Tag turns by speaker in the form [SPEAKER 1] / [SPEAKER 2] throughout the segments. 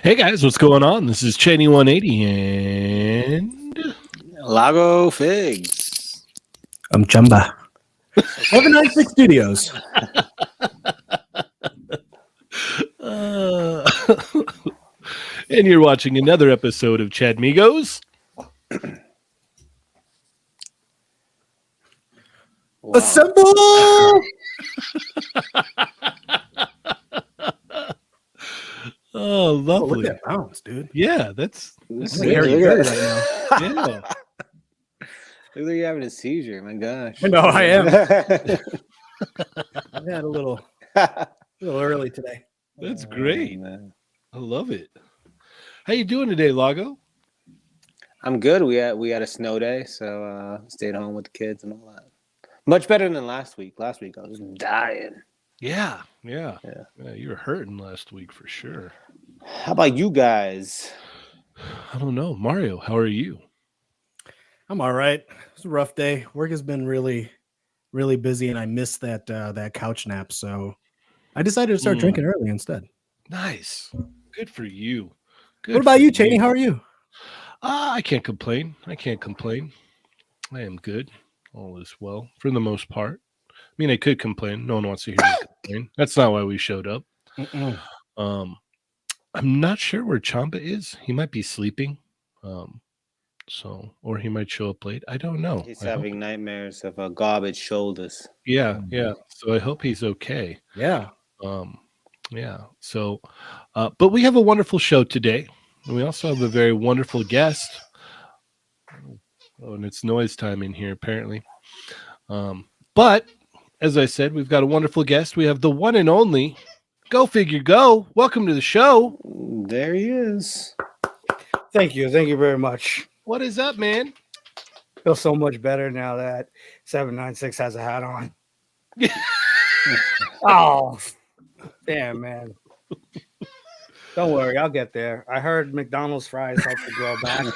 [SPEAKER 1] Hey guys, what's going on? This is Cheney 180 and
[SPEAKER 2] Lago Figs.
[SPEAKER 3] I'm Chamba. 796 Studios.
[SPEAKER 1] And you're watching another episode of Chatmigos.
[SPEAKER 3] Wow. Assemble!
[SPEAKER 1] Oh, lovely.
[SPEAKER 3] Look at that bounce, dude.
[SPEAKER 1] Yeah, that's
[SPEAKER 3] very good right now.
[SPEAKER 1] Yeah.
[SPEAKER 2] Look like you're having a seizure. My gosh.
[SPEAKER 3] No, I am. I had a little early today.
[SPEAKER 1] That's great.
[SPEAKER 2] Man.
[SPEAKER 1] I love it. How you doing today, Lago?
[SPEAKER 2] I'm good. We had a snow day, so stayed home with the kids and all that. Much better than last week. Last week I was dying.
[SPEAKER 1] Yeah. You were hurting last week for sure.
[SPEAKER 2] How about you guys?
[SPEAKER 1] I don't know. Mario, how are you?
[SPEAKER 3] I'm all right. It's a rough day. Work has been really, really busy, and I missed that couch nap. So I decided to start drinking early instead.
[SPEAKER 1] Nice. Good for you. Good.
[SPEAKER 3] What about you, Cheney? How are you?
[SPEAKER 1] I can't complain. I am good. All is well for the most part. I mean, I could complain. No one wants to hear me complain. That's not why we showed up. I'm not sure where Chamba is. He might be sleeping. Or he might show up late. I don't know.
[SPEAKER 2] He's having nightmares of garbage shoulders.
[SPEAKER 1] Yeah. So I hope he's okay.
[SPEAKER 3] Yeah.
[SPEAKER 1] So, but we have a wonderful show today. And we also have a very wonderful guest. Oh, and it's noise time in here, apparently. But as I said, we've got a wonderful guest. We have the one and only Go Figure Go. Welcome to the show.
[SPEAKER 2] There he is.
[SPEAKER 4] Thank you. Thank you very much.
[SPEAKER 1] What is up, man?
[SPEAKER 4] Feel so much better now that 796 has a hat on. Oh, damn, man. Don't worry, I'll get there. I heard McDonald's fries help to grow back.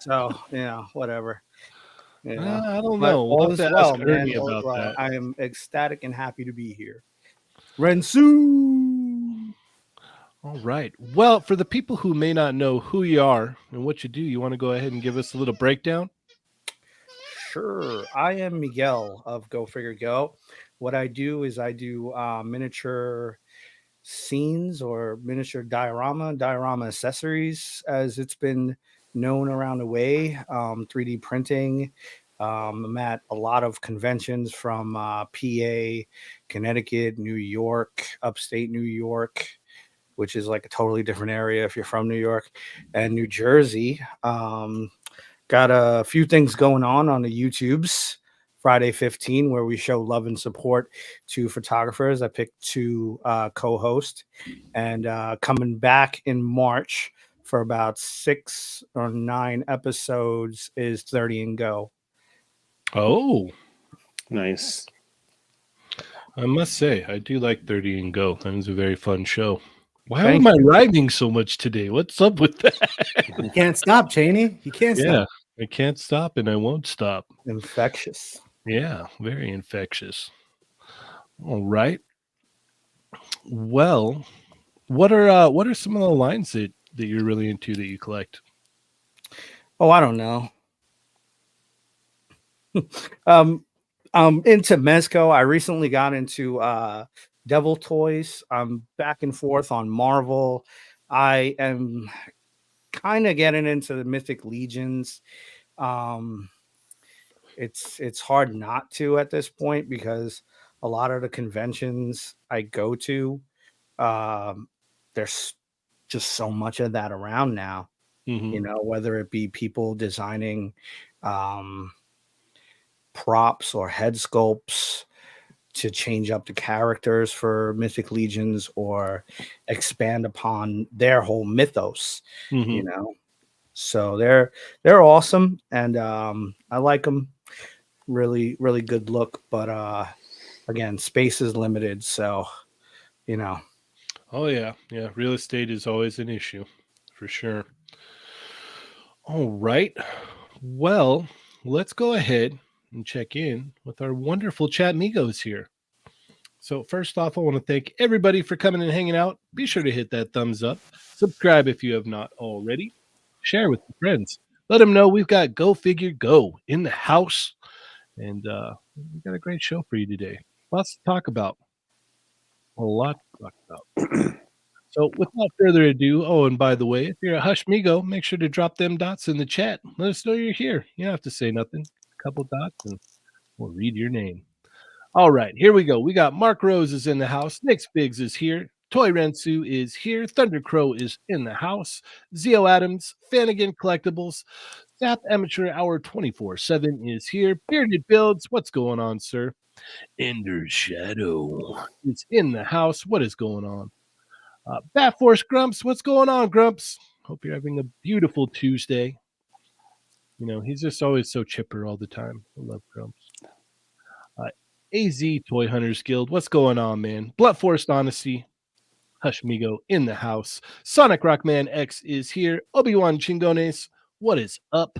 [SPEAKER 4] So, whatever.
[SPEAKER 1] I don't
[SPEAKER 4] But
[SPEAKER 1] know. We'll
[SPEAKER 4] all
[SPEAKER 1] have
[SPEAKER 4] is
[SPEAKER 1] to
[SPEAKER 4] well,
[SPEAKER 1] ask
[SPEAKER 4] man.
[SPEAKER 1] Ernie
[SPEAKER 4] All is
[SPEAKER 1] about
[SPEAKER 4] well.
[SPEAKER 1] that.
[SPEAKER 4] I am ecstatic and happy to be here. Rensu.
[SPEAKER 1] All right. Well, for the people who may not know who you are and what you do, you want to go ahead and give us a little breakdown?
[SPEAKER 4] Sure. I am Miguel of Go Figure Go. What I do is I do miniature scenes or miniature diorama accessories, as it's been known around the way. 3D printing. I'm at a lot of conventions from PA, Connecticut, New York, upstate New York, which is like a totally different area if you're from New York, and New Jersey. Got a few things going on the YouTubes. Friday 15, where we show love and support to photographers. I picked two co-hosts, and coming back in March for about 6 or 9 episodes is 30 and Go.
[SPEAKER 1] Oh,
[SPEAKER 2] Nice.
[SPEAKER 1] I must say, I do like 30 and Go. That was a very fun show. Why
[SPEAKER 4] Thank
[SPEAKER 1] am I rhyming so much today? What's up with that?
[SPEAKER 3] You can't stop, Cheney. You can't
[SPEAKER 1] Yeah,
[SPEAKER 3] stop.
[SPEAKER 1] I can't stop and I won't stop.
[SPEAKER 4] Infectious.
[SPEAKER 1] Yeah, very infectious. All right. Well, what are some of the lines that you're really into that you collect?
[SPEAKER 4] Oh, I don't know. Into Mezco. I recently got into Devil Toys. I'm back and forth on Marvel. I am kind of getting into the Mythic Legions. Um, it's hard not to at this point because a lot of the conventions I go to, there's just so much of that around now.
[SPEAKER 1] Mm-hmm.
[SPEAKER 4] Whether it be people designing um, props or head sculpts to change up the characters for Mythic Legions or expand upon their whole mythos,
[SPEAKER 1] Mm-hmm.
[SPEAKER 4] you know. So they're awesome, and I like them. Really, really good look, but again, space is limited, so you know.
[SPEAKER 1] Oh yeah, yeah. Real estate is always an issue, for sure. All right. Well, let's go ahead and check in with our wonderful Chatmigos here. So first off, I want to thank everybody for coming and hanging out. Be sure to hit that thumbs up. Subscribe if you have not already. Share with your friends. Let them know we've got Go Figure Go in the house. And we got a great show for you today. Lots to talk about. A lot to talk about. So without further ado, oh, and by the way, if you're a Hushmigo, make sure to drop them dots in the chat. Let us know you're here. You don't have to say nothing. A couple dots and we'll read your name. All right, here we go. We got Mark Rose is in the house. Nick Biggs is here. Toy Rensu is here. Thunder Crow is in the house. Zio Adams, Fanigan Collectibles, Zap Amateur Hour 24/7 is here. Bearded Builds, what's going on, sir? Ender Shadow is in the house. What is going on? Bat Force Grumps, what's going on, Grumps? Hope you're having a beautiful Tuesday. He's just always so chipper all the time. I love Grumps. AZ Toy Hunters Guild, what's going on, man? Blunt Force Honesty, Hushmigo in the house. Sonic Rockman X is here. Obi-Wan Chingones, what is up?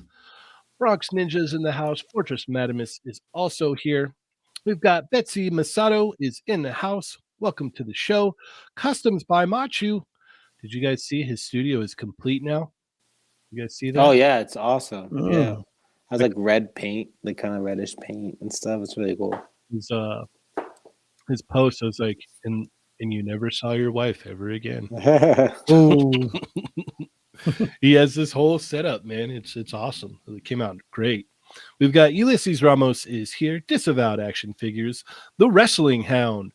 [SPEAKER 1] Bronx Ninjas in the house. Fortress Madamus is also here. We've got Betsy Masato is in the house. Welcome to the show. Customs by Machu. Did you guys see his studio is complete now? You guys see that?
[SPEAKER 2] Oh yeah, it's awesome.
[SPEAKER 4] Mm.
[SPEAKER 2] Yeah, has like red paint, like kind of reddish paint and stuff. It's really cool.
[SPEAKER 1] His post was like, and you never saw your wife ever again.
[SPEAKER 4] Ooh.
[SPEAKER 1] He has this whole setup, man. It's awesome. It came out great. We've got Ulysses Ramos is here. Disavowed Action Figures. The Wrestling Hound.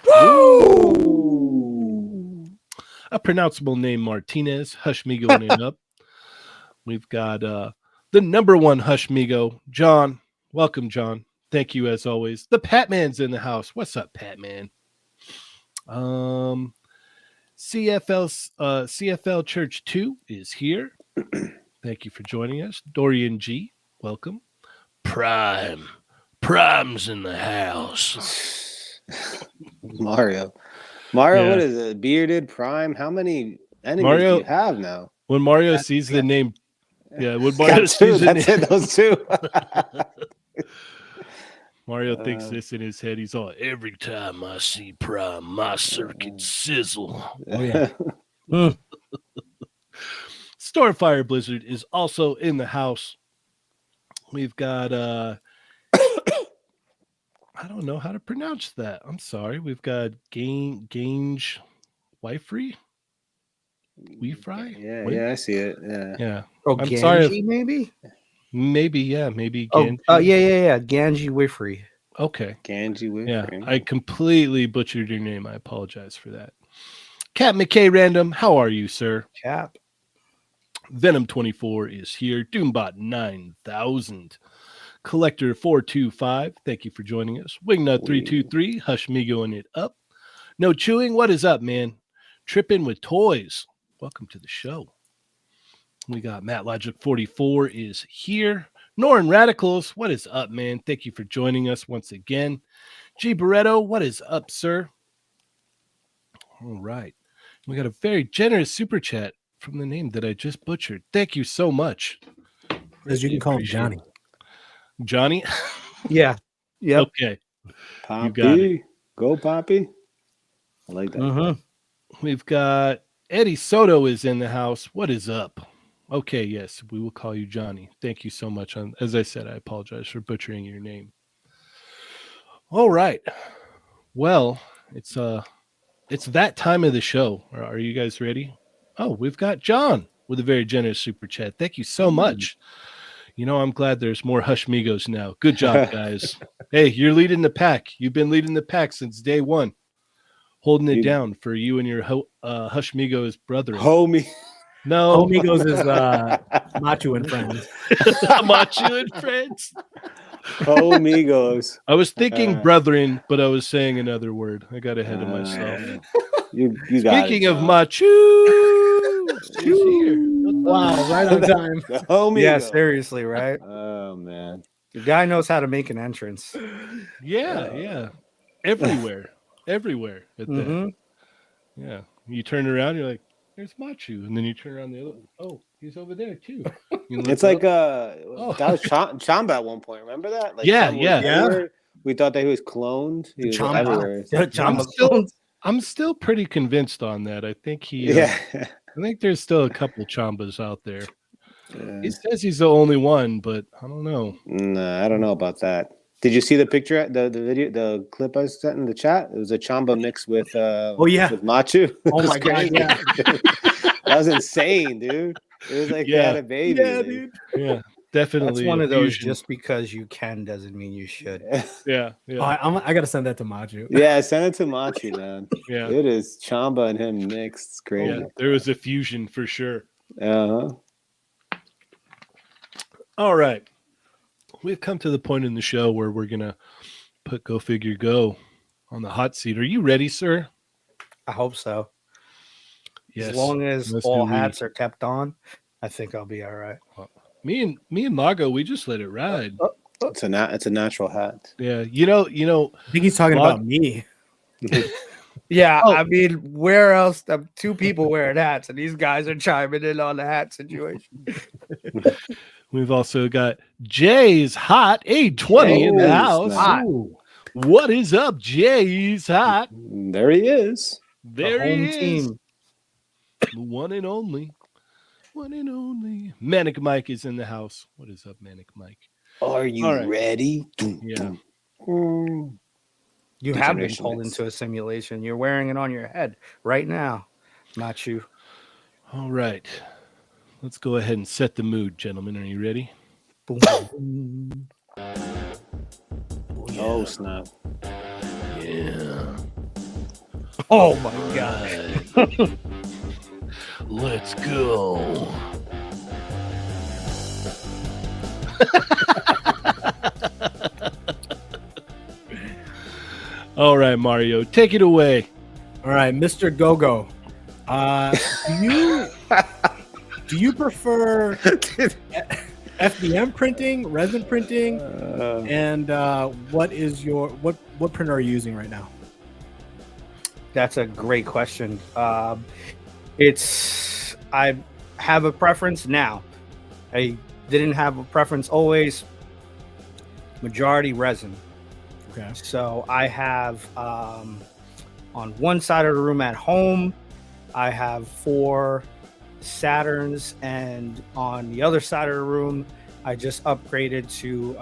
[SPEAKER 2] Woo!
[SPEAKER 1] A pronounceable name Martinez. Hushmigo and up. We've got the number one Hushmigo, John. Welcome, John. Thank you as always. The Patman's in the house. What's up, Patman? CFL Church 2 is here. Thank you for joining us. Dorian G, welcome. Prime's in the house.
[SPEAKER 2] Mario,
[SPEAKER 1] Yeah.
[SPEAKER 2] what is it? Bearded Prime. How many enemies do
[SPEAKER 1] Mario-
[SPEAKER 2] you have now?
[SPEAKER 1] When Mario sees the name, when Mario
[SPEAKER 2] Got two.
[SPEAKER 1] sees the
[SPEAKER 2] That's
[SPEAKER 1] name,
[SPEAKER 2] it. Those two.
[SPEAKER 1] Mario thinks this in his head. He's all, every time I see Prime, my circuit sizzle.
[SPEAKER 3] Oh, yeah.
[SPEAKER 1] Stormfire Blizzard is also in the house. We've got I don't know how to pronounce that. I'm sorry. We've got Gange Wifrey.
[SPEAKER 2] Yeah, I see it. Yeah.
[SPEAKER 1] Yeah.
[SPEAKER 4] Oh,
[SPEAKER 1] I'm
[SPEAKER 4] Ganji,
[SPEAKER 1] sorry.
[SPEAKER 4] maybe?
[SPEAKER 1] Maybe
[SPEAKER 4] Oh,
[SPEAKER 1] Gange.
[SPEAKER 4] yeah. Ganji Wifrey.
[SPEAKER 1] Okay.
[SPEAKER 2] Ganji with
[SPEAKER 1] Yeah. I completely butchered your name. I apologize for that. Cat McKay Random, how are you, sir?
[SPEAKER 4] Cap.
[SPEAKER 1] Venom 24 is here. Doombot 9000. Collector 425, thank you for joining us. Wingnut 323, Hushmigoing it up. No chewing, what is up, man? Tripping with toys. Welcome to the show. We got Matt Logic 44 is here. Norin Radicals, what is up, man? Thank you for joining us once again. G Barretto, what is up, sir? All right. We got a very generous super chat from the name that I just butchered. Thank you so much.
[SPEAKER 3] As you can call him Johnny.
[SPEAKER 1] Johnny?
[SPEAKER 4] Yeah. Yep.
[SPEAKER 1] Okay.
[SPEAKER 2] Poppy.
[SPEAKER 1] You got it.
[SPEAKER 2] Go, Poppy. I like that.
[SPEAKER 4] Mm-hmm.
[SPEAKER 1] We've got Eddie Soto is in the house. What is up? Okay, yes, we will call you Johnny. Thank you so much. As I said, I apologize for butchering your name. All right. Well, it's that time of the show. Are you guys ready? Oh, we've got John with a very generous super chat. Thank you so much. You know, I'm glad there's more Hushmigos now. Good job, guys. Hey, you're leading the pack. You've been leading the pack since day one. Holding it down for you and your Hushmigos brethren.
[SPEAKER 2] Homie.
[SPEAKER 1] No.
[SPEAKER 3] Homigos is Machu and Friends.
[SPEAKER 1] Machu and Friends.
[SPEAKER 2] Homigos.
[SPEAKER 1] I was thinking brethren, but I was saying another word. I got ahead of myself.
[SPEAKER 2] You got
[SPEAKER 1] Speaking
[SPEAKER 2] it,
[SPEAKER 1] of
[SPEAKER 2] John.
[SPEAKER 1] Machu, he's here.
[SPEAKER 3] Wow, right on time.
[SPEAKER 2] The Homigos.
[SPEAKER 4] Yeah, seriously, right?
[SPEAKER 2] Oh, man.
[SPEAKER 4] The guy knows how to make an entrance.
[SPEAKER 1] Yeah. Everywhere. At that.
[SPEAKER 4] Mhm.
[SPEAKER 1] Yeah. You turn around, you're like, there's Machu. And then you turn around the other one. Oh, he's over there too. You look
[SPEAKER 2] It's like
[SPEAKER 1] up.
[SPEAKER 2] that was Chamba at one point. Remember that? Like
[SPEAKER 1] Yeah,
[SPEAKER 2] Chamba was
[SPEAKER 1] yeah.
[SPEAKER 2] everywhere. We thought that he was cloned. He was
[SPEAKER 3] Chamba.
[SPEAKER 2] everywhere.
[SPEAKER 1] I'm still pretty convinced on that. I think
[SPEAKER 2] Yeah.
[SPEAKER 1] I think there's still a couple Chambas out there.
[SPEAKER 2] Yeah.
[SPEAKER 1] He says he's the only one, but I don't know.
[SPEAKER 2] Nah, I don't know about that. Did you see the picture, the video, the clip I sent in the chat? It was a Chamba mix with with Machu.
[SPEAKER 3] Oh my god, yeah.
[SPEAKER 2] That was insane, dude. It was like they had a baby.
[SPEAKER 3] Yeah, dude.
[SPEAKER 1] Yeah, definitely.
[SPEAKER 4] That's one of those
[SPEAKER 1] fusion.
[SPEAKER 4] just because you can doesn't mean you should.
[SPEAKER 1] Yeah.
[SPEAKER 3] Oh, I gotta send that to Machu.
[SPEAKER 2] Yeah, send it to Machu, man.
[SPEAKER 1] Yeah.
[SPEAKER 2] It is Chamba and him mixed. It's crazy.
[SPEAKER 1] Yeah, there was a fusion for sure.
[SPEAKER 2] Uh-huh.
[SPEAKER 1] All right. We've come to the point in the show where we're going to put Go Figure Go on the hot seat. Are you ready, sir?
[SPEAKER 4] I hope so.
[SPEAKER 1] Yes.
[SPEAKER 4] As long as
[SPEAKER 1] Let's
[SPEAKER 4] all
[SPEAKER 1] do
[SPEAKER 4] hats are kept on, I think I'll be all right.
[SPEAKER 1] Me and Lago, we just let it ride.
[SPEAKER 2] It's a natural hat.
[SPEAKER 1] Yeah. You know,
[SPEAKER 3] I think he's talking about me.
[SPEAKER 4] Yeah,
[SPEAKER 1] Oh.
[SPEAKER 4] I mean, where else? Two people wearing hats, and these guys are chiming in on the hat situation.
[SPEAKER 1] we've also got Jay's Hot 820 in the
[SPEAKER 2] Jay's
[SPEAKER 1] house.
[SPEAKER 2] hot.
[SPEAKER 3] Ooh.
[SPEAKER 1] What is up, Jay's Hot?
[SPEAKER 2] There he is.
[SPEAKER 1] There
[SPEAKER 4] the home
[SPEAKER 1] he is.
[SPEAKER 4] team.
[SPEAKER 1] The one and only. One and only. Manic Mike is in the house. What is up, Manic Mike?
[SPEAKER 2] Are you
[SPEAKER 1] All right.
[SPEAKER 2] ready?
[SPEAKER 1] Yeah.
[SPEAKER 4] You have been
[SPEAKER 2] Generation
[SPEAKER 4] pulled
[SPEAKER 2] mix.
[SPEAKER 4] into a simulation. You're wearing it on your head right now. Not you.
[SPEAKER 1] All right. Let's go ahead and set the mood, gentlemen. Are you ready?
[SPEAKER 4] Boom.
[SPEAKER 2] Oh, snap.
[SPEAKER 1] Yeah.
[SPEAKER 4] Oh my god.
[SPEAKER 1] Let's go. All right, Mario, take it away.
[SPEAKER 3] All right, Mr. Go-Go. You Do you prefer FDM printing, resin printing, and what printer are you using right now?
[SPEAKER 4] That's a great question. I have a preference now. I didn't have a preference always. Majority resin.
[SPEAKER 3] Okay.
[SPEAKER 4] So I have on one side of the room at home, I have 4 Saturns, and on the other side of the room, I just upgraded to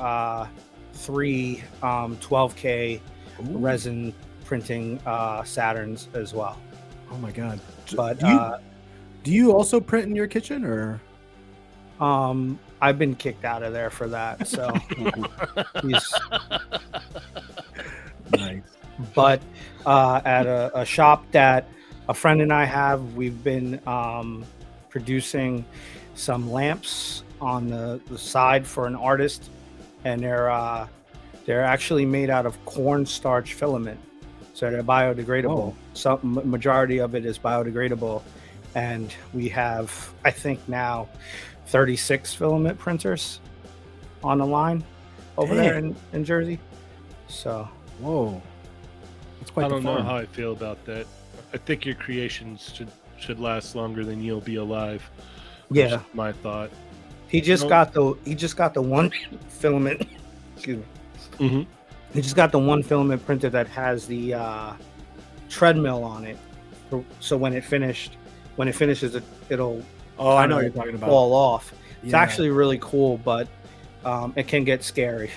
[SPEAKER 4] 3 12K resin printing Saturns as well.
[SPEAKER 3] Oh my god!
[SPEAKER 4] But
[SPEAKER 3] do you also print in your kitchen, or?
[SPEAKER 4] I've been kicked out of there for that. So,
[SPEAKER 3] Nice.
[SPEAKER 4] But at a shop that a friend and I have, we've been producing some lamps on the side for an artist, and they're actually made out of cornstarch filament, so they're biodegradable.
[SPEAKER 3] Oh.
[SPEAKER 4] Some majority of it is biodegradable, and we have, I think now, 36 filament printers on the line over there in Jersey. So,
[SPEAKER 3] whoa, that's quite.
[SPEAKER 1] I don't know
[SPEAKER 3] farm.
[SPEAKER 1] how I feel about that. I think your creations should last longer than you'll be alive.
[SPEAKER 4] yeah,
[SPEAKER 1] That's my thought.
[SPEAKER 4] he just got the one filament. Excuse me.
[SPEAKER 1] Mm-hmm.
[SPEAKER 4] He just got the one filament printer that has the treadmill on it. So when it finishes, it'll
[SPEAKER 3] Oh, I know what you're talking about.
[SPEAKER 4] fall off. It's
[SPEAKER 3] Yeah.
[SPEAKER 4] actually really cool, but it can get scary.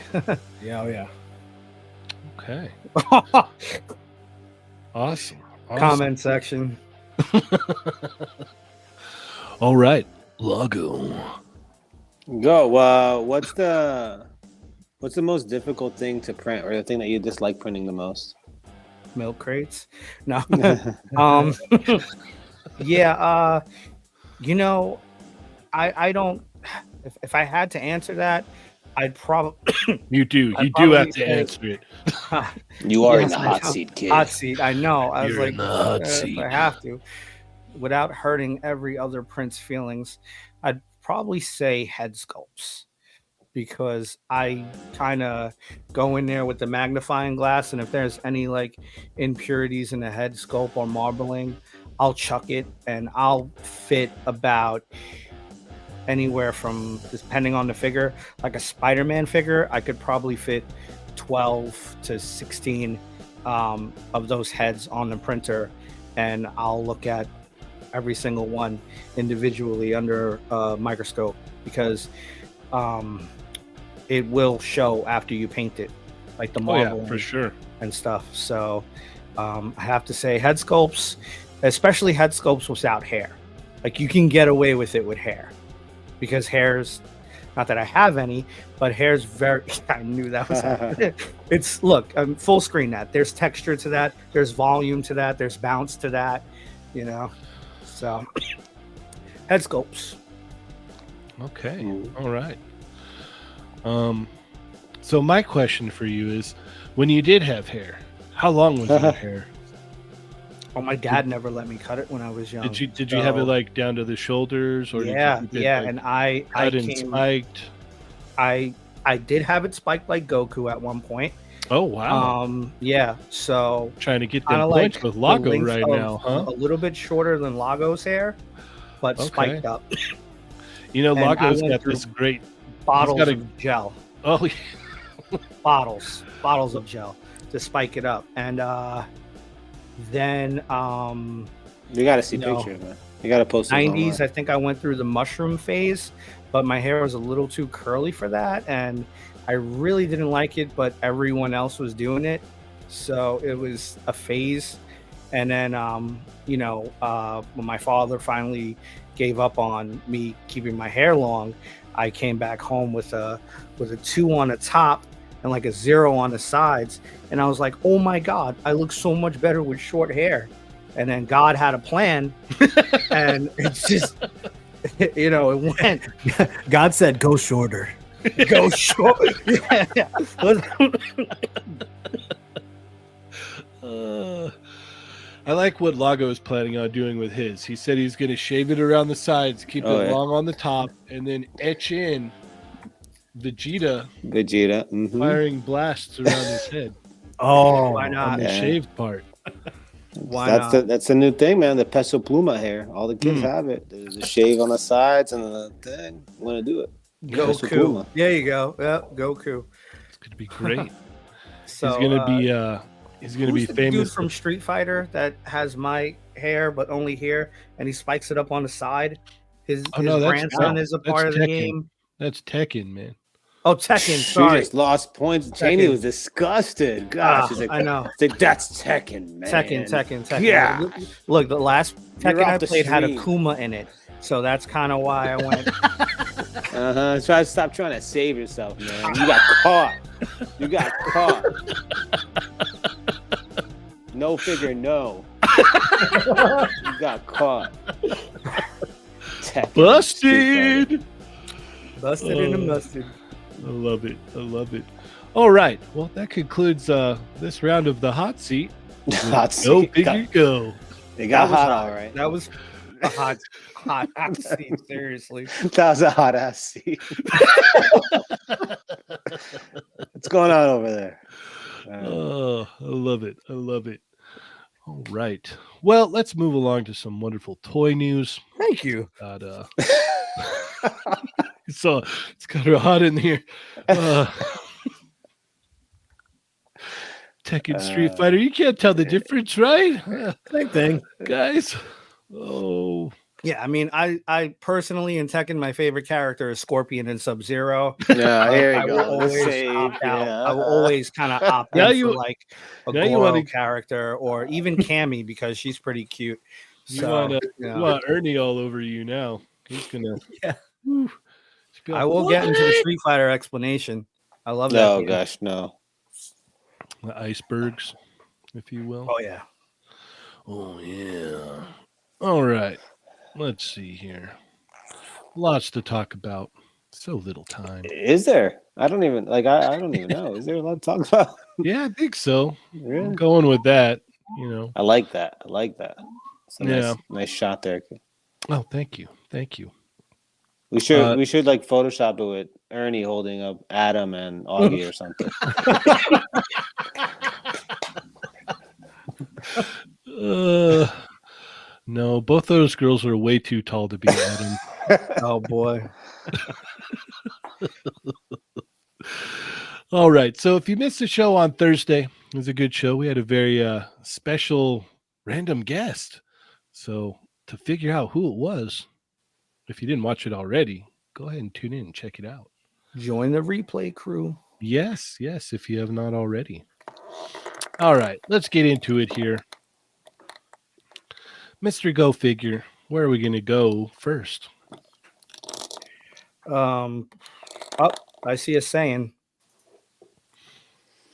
[SPEAKER 3] Yeah, oh yeah.
[SPEAKER 1] Okay. Awesome.
[SPEAKER 4] Comment section.
[SPEAKER 1] All right. Lago.
[SPEAKER 2] Go. What's the most difficult thing to print, or the thing that you dislike printing the most?
[SPEAKER 4] Milk crates. No. Yeah. I don't. If I had to answer that, I'd probably.
[SPEAKER 1] You do.
[SPEAKER 4] I'd
[SPEAKER 1] You do have
[SPEAKER 4] probably
[SPEAKER 1] to
[SPEAKER 4] say-
[SPEAKER 1] answer it.
[SPEAKER 2] You are
[SPEAKER 4] Yes,
[SPEAKER 2] in the
[SPEAKER 4] I
[SPEAKER 2] hot
[SPEAKER 4] know.
[SPEAKER 2] seat, kid.
[SPEAKER 4] Hot seat. I know. I was
[SPEAKER 1] You're
[SPEAKER 4] like,
[SPEAKER 1] in the hot
[SPEAKER 4] if
[SPEAKER 1] seat.
[SPEAKER 4] I have to, without hurting every other print's feelings, I'd probably say head sculpts, because I kind of go in there with the magnifying glass, and if there's any like impurities in the head sculpt or marbling, I'll chuck it, and I'll fit about anywhere from, depending on the figure, like a Spider-Man figure, I could probably fit 12 to 16 of those heads on the printer, and I'll look at every single one individually under a microscope, because it will show after you paint it, like the
[SPEAKER 1] Oh,
[SPEAKER 4] marble
[SPEAKER 1] yeah, for sure.
[SPEAKER 4] and stuff. So I have to say head sculpts, especially head sculpts without hair. Like, you can get away with it with hair, because hair's, not that I have any, but hair's very, I knew that was, it's, look, full screen that. There's texture to that. There's volume to that. There's bounce to that, so head sculpts.
[SPEAKER 1] Okay.
[SPEAKER 2] Ooh.
[SPEAKER 1] All right. So my question for you is, when you did have hair, how long was your hair?
[SPEAKER 4] Oh, my dad never let me cut it when I was young.
[SPEAKER 1] Did you have it like down to the shoulders, or
[SPEAKER 4] Yeah,
[SPEAKER 1] did you keep it,
[SPEAKER 4] yeah,
[SPEAKER 1] like,
[SPEAKER 4] and I
[SPEAKER 1] cut and
[SPEAKER 4] came,
[SPEAKER 1] spiked?
[SPEAKER 4] I did have it spiked like Goku at one point.
[SPEAKER 1] Oh wow!
[SPEAKER 4] Yeah, so
[SPEAKER 1] Trying to get
[SPEAKER 4] kind
[SPEAKER 1] them
[SPEAKER 4] of
[SPEAKER 1] points
[SPEAKER 4] like
[SPEAKER 1] with
[SPEAKER 4] the
[SPEAKER 1] Lago
[SPEAKER 4] length
[SPEAKER 1] right
[SPEAKER 4] of-
[SPEAKER 1] now, huh?
[SPEAKER 4] A little bit shorter than Lago's hair, but
[SPEAKER 1] Okay.
[SPEAKER 4] spiked up.
[SPEAKER 1] You know,
[SPEAKER 4] and I
[SPEAKER 1] Lago's
[SPEAKER 4] went
[SPEAKER 1] got
[SPEAKER 4] through
[SPEAKER 1] this great.
[SPEAKER 4] Bottles
[SPEAKER 1] got a-
[SPEAKER 4] of gel,
[SPEAKER 1] Oh, yeah.
[SPEAKER 4] bottles of gel to spike it up, and then
[SPEAKER 2] You gotta see
[SPEAKER 4] No.
[SPEAKER 2] pictures, man. You gotta post those
[SPEAKER 4] 90s,
[SPEAKER 2] online.
[SPEAKER 4] I think I went through the mushroom phase, but my hair was a little too curly for that, and I really didn't like it, but everyone else was doing it, so it was a phase. And then when my father finally gave up on me keeping my hair long, I came back home with a 2 on the top and like a 0 on the sides, and I was like, oh my god, I look so much better with short hair. And then God had a plan, and it's just, it went.
[SPEAKER 3] God said, "Go shorter."
[SPEAKER 4] Go short. Yeah.
[SPEAKER 1] I like what Lago is planning on doing with his. He said he's going to shave it around the sides, keep it long on the top, and then etch in Vegeta firing blasts around his head
[SPEAKER 3] Oh,
[SPEAKER 4] Why
[SPEAKER 1] on
[SPEAKER 4] not?
[SPEAKER 1] the shaved part.
[SPEAKER 4] Why
[SPEAKER 2] That's
[SPEAKER 4] not?
[SPEAKER 2] that's the new thing, man. The peso pluma hair. All the kids have it. There's a shave on the sides and the thing. I'm gonna do it. Peso
[SPEAKER 4] Goku.
[SPEAKER 2] pluma.
[SPEAKER 4] There you go. Yep, Goku.
[SPEAKER 1] It's going to be great.
[SPEAKER 4] So
[SPEAKER 1] he's going to be
[SPEAKER 4] who's the
[SPEAKER 1] famous
[SPEAKER 4] dude from Street Fighter that has my hair but only here, and he spikes it up on the side. His grandson is a part of the game.
[SPEAKER 1] That's Tekken, man.
[SPEAKER 4] Oh, Tekken.
[SPEAKER 2] She
[SPEAKER 4] Sorry,
[SPEAKER 2] just lost points. Jamie was disgusted. Gosh, she's like,
[SPEAKER 4] I know.
[SPEAKER 2] It's like, that's Tekken, man.
[SPEAKER 4] Tekken.
[SPEAKER 2] Yeah.
[SPEAKER 4] Look, the last Tekken
[SPEAKER 2] off
[SPEAKER 4] I
[SPEAKER 2] the
[SPEAKER 4] played had a
[SPEAKER 2] street.
[SPEAKER 4] Kuma in it, so that's kind of why I went.
[SPEAKER 2] Try to stop trying to save yourself, man. You got caught. You got caught. No figure, no. You got caught. Tekken,
[SPEAKER 1] Busted.
[SPEAKER 4] Busted in the mustard.
[SPEAKER 1] I love it. I love it. All right. Well, that concludes this round of the hot seat.
[SPEAKER 2] Hot
[SPEAKER 1] Go
[SPEAKER 2] seat.
[SPEAKER 1] figure go.
[SPEAKER 2] They got
[SPEAKER 4] That was
[SPEAKER 2] hot,
[SPEAKER 4] hot.
[SPEAKER 2] all right.
[SPEAKER 4] That was a hot seat. Seriously.
[SPEAKER 2] That was a hot ass seat. What's going on over there?
[SPEAKER 1] Oh, I love it. I love it. All right. Well, let's move along to some wonderful toy news.
[SPEAKER 3] thank you.
[SPEAKER 1] Got, so it's kind of hot in here. Tekken Street Fighter. You can't tell the difference, right?
[SPEAKER 3] Same thing.
[SPEAKER 1] Guys. Oh.
[SPEAKER 4] Yeah, I mean, I personally in Tekken, my favorite character is Scorpion and Sub-Zero.
[SPEAKER 2] Yeah, here
[SPEAKER 4] I
[SPEAKER 2] you
[SPEAKER 4] will
[SPEAKER 2] go.
[SPEAKER 4] always
[SPEAKER 2] Save,
[SPEAKER 4] opt out.
[SPEAKER 2] yeah.
[SPEAKER 4] I will always kind of opt
[SPEAKER 1] Now
[SPEAKER 4] in
[SPEAKER 1] you-
[SPEAKER 4] for like a
[SPEAKER 1] now you
[SPEAKER 4] Goro
[SPEAKER 1] wanna-
[SPEAKER 4] character or even Cammy because she's pretty cute.
[SPEAKER 1] You
[SPEAKER 4] So
[SPEAKER 1] want
[SPEAKER 4] you know,
[SPEAKER 1] you want Ernie all over you now. He's gonna.
[SPEAKER 4] Yeah.
[SPEAKER 1] Whew. Just be like,
[SPEAKER 4] I will get into the
[SPEAKER 1] "What?"
[SPEAKER 4] Street Fighter explanation. I love that.
[SPEAKER 2] No,
[SPEAKER 4] game.
[SPEAKER 2] gosh, no.
[SPEAKER 1] The icebergs, if you will.
[SPEAKER 4] Oh yeah.
[SPEAKER 1] Oh yeah. All right. Let's see here. Lots to talk about. So little time.
[SPEAKER 2] Is there? I don't even I don't even know. Is there a lot to talk about?
[SPEAKER 1] Yeah, I think so. I'm
[SPEAKER 2] Really?
[SPEAKER 1] going with that. You know.
[SPEAKER 2] I like that. I like that. It's a
[SPEAKER 1] Yeah.
[SPEAKER 2] nice shot there.
[SPEAKER 1] Oh, thank you. Thank you.
[SPEAKER 2] We should like Photoshop it with Ernie holding up Adam and Augie or something.
[SPEAKER 1] No, both those girls are way too tall to be Adam.
[SPEAKER 4] Oh boy.
[SPEAKER 1] All right. So if you missed the show on Thursday, it was a good show. We had a very special random guest. So to figure out who it was, if you didn't watch it already, go ahead and tune in and check it out.
[SPEAKER 4] Join the replay crew.
[SPEAKER 1] Yes, if you have not already. All right, let's get into it here. Mr. Go Figure, where are we going to go first?
[SPEAKER 4] I see a saying.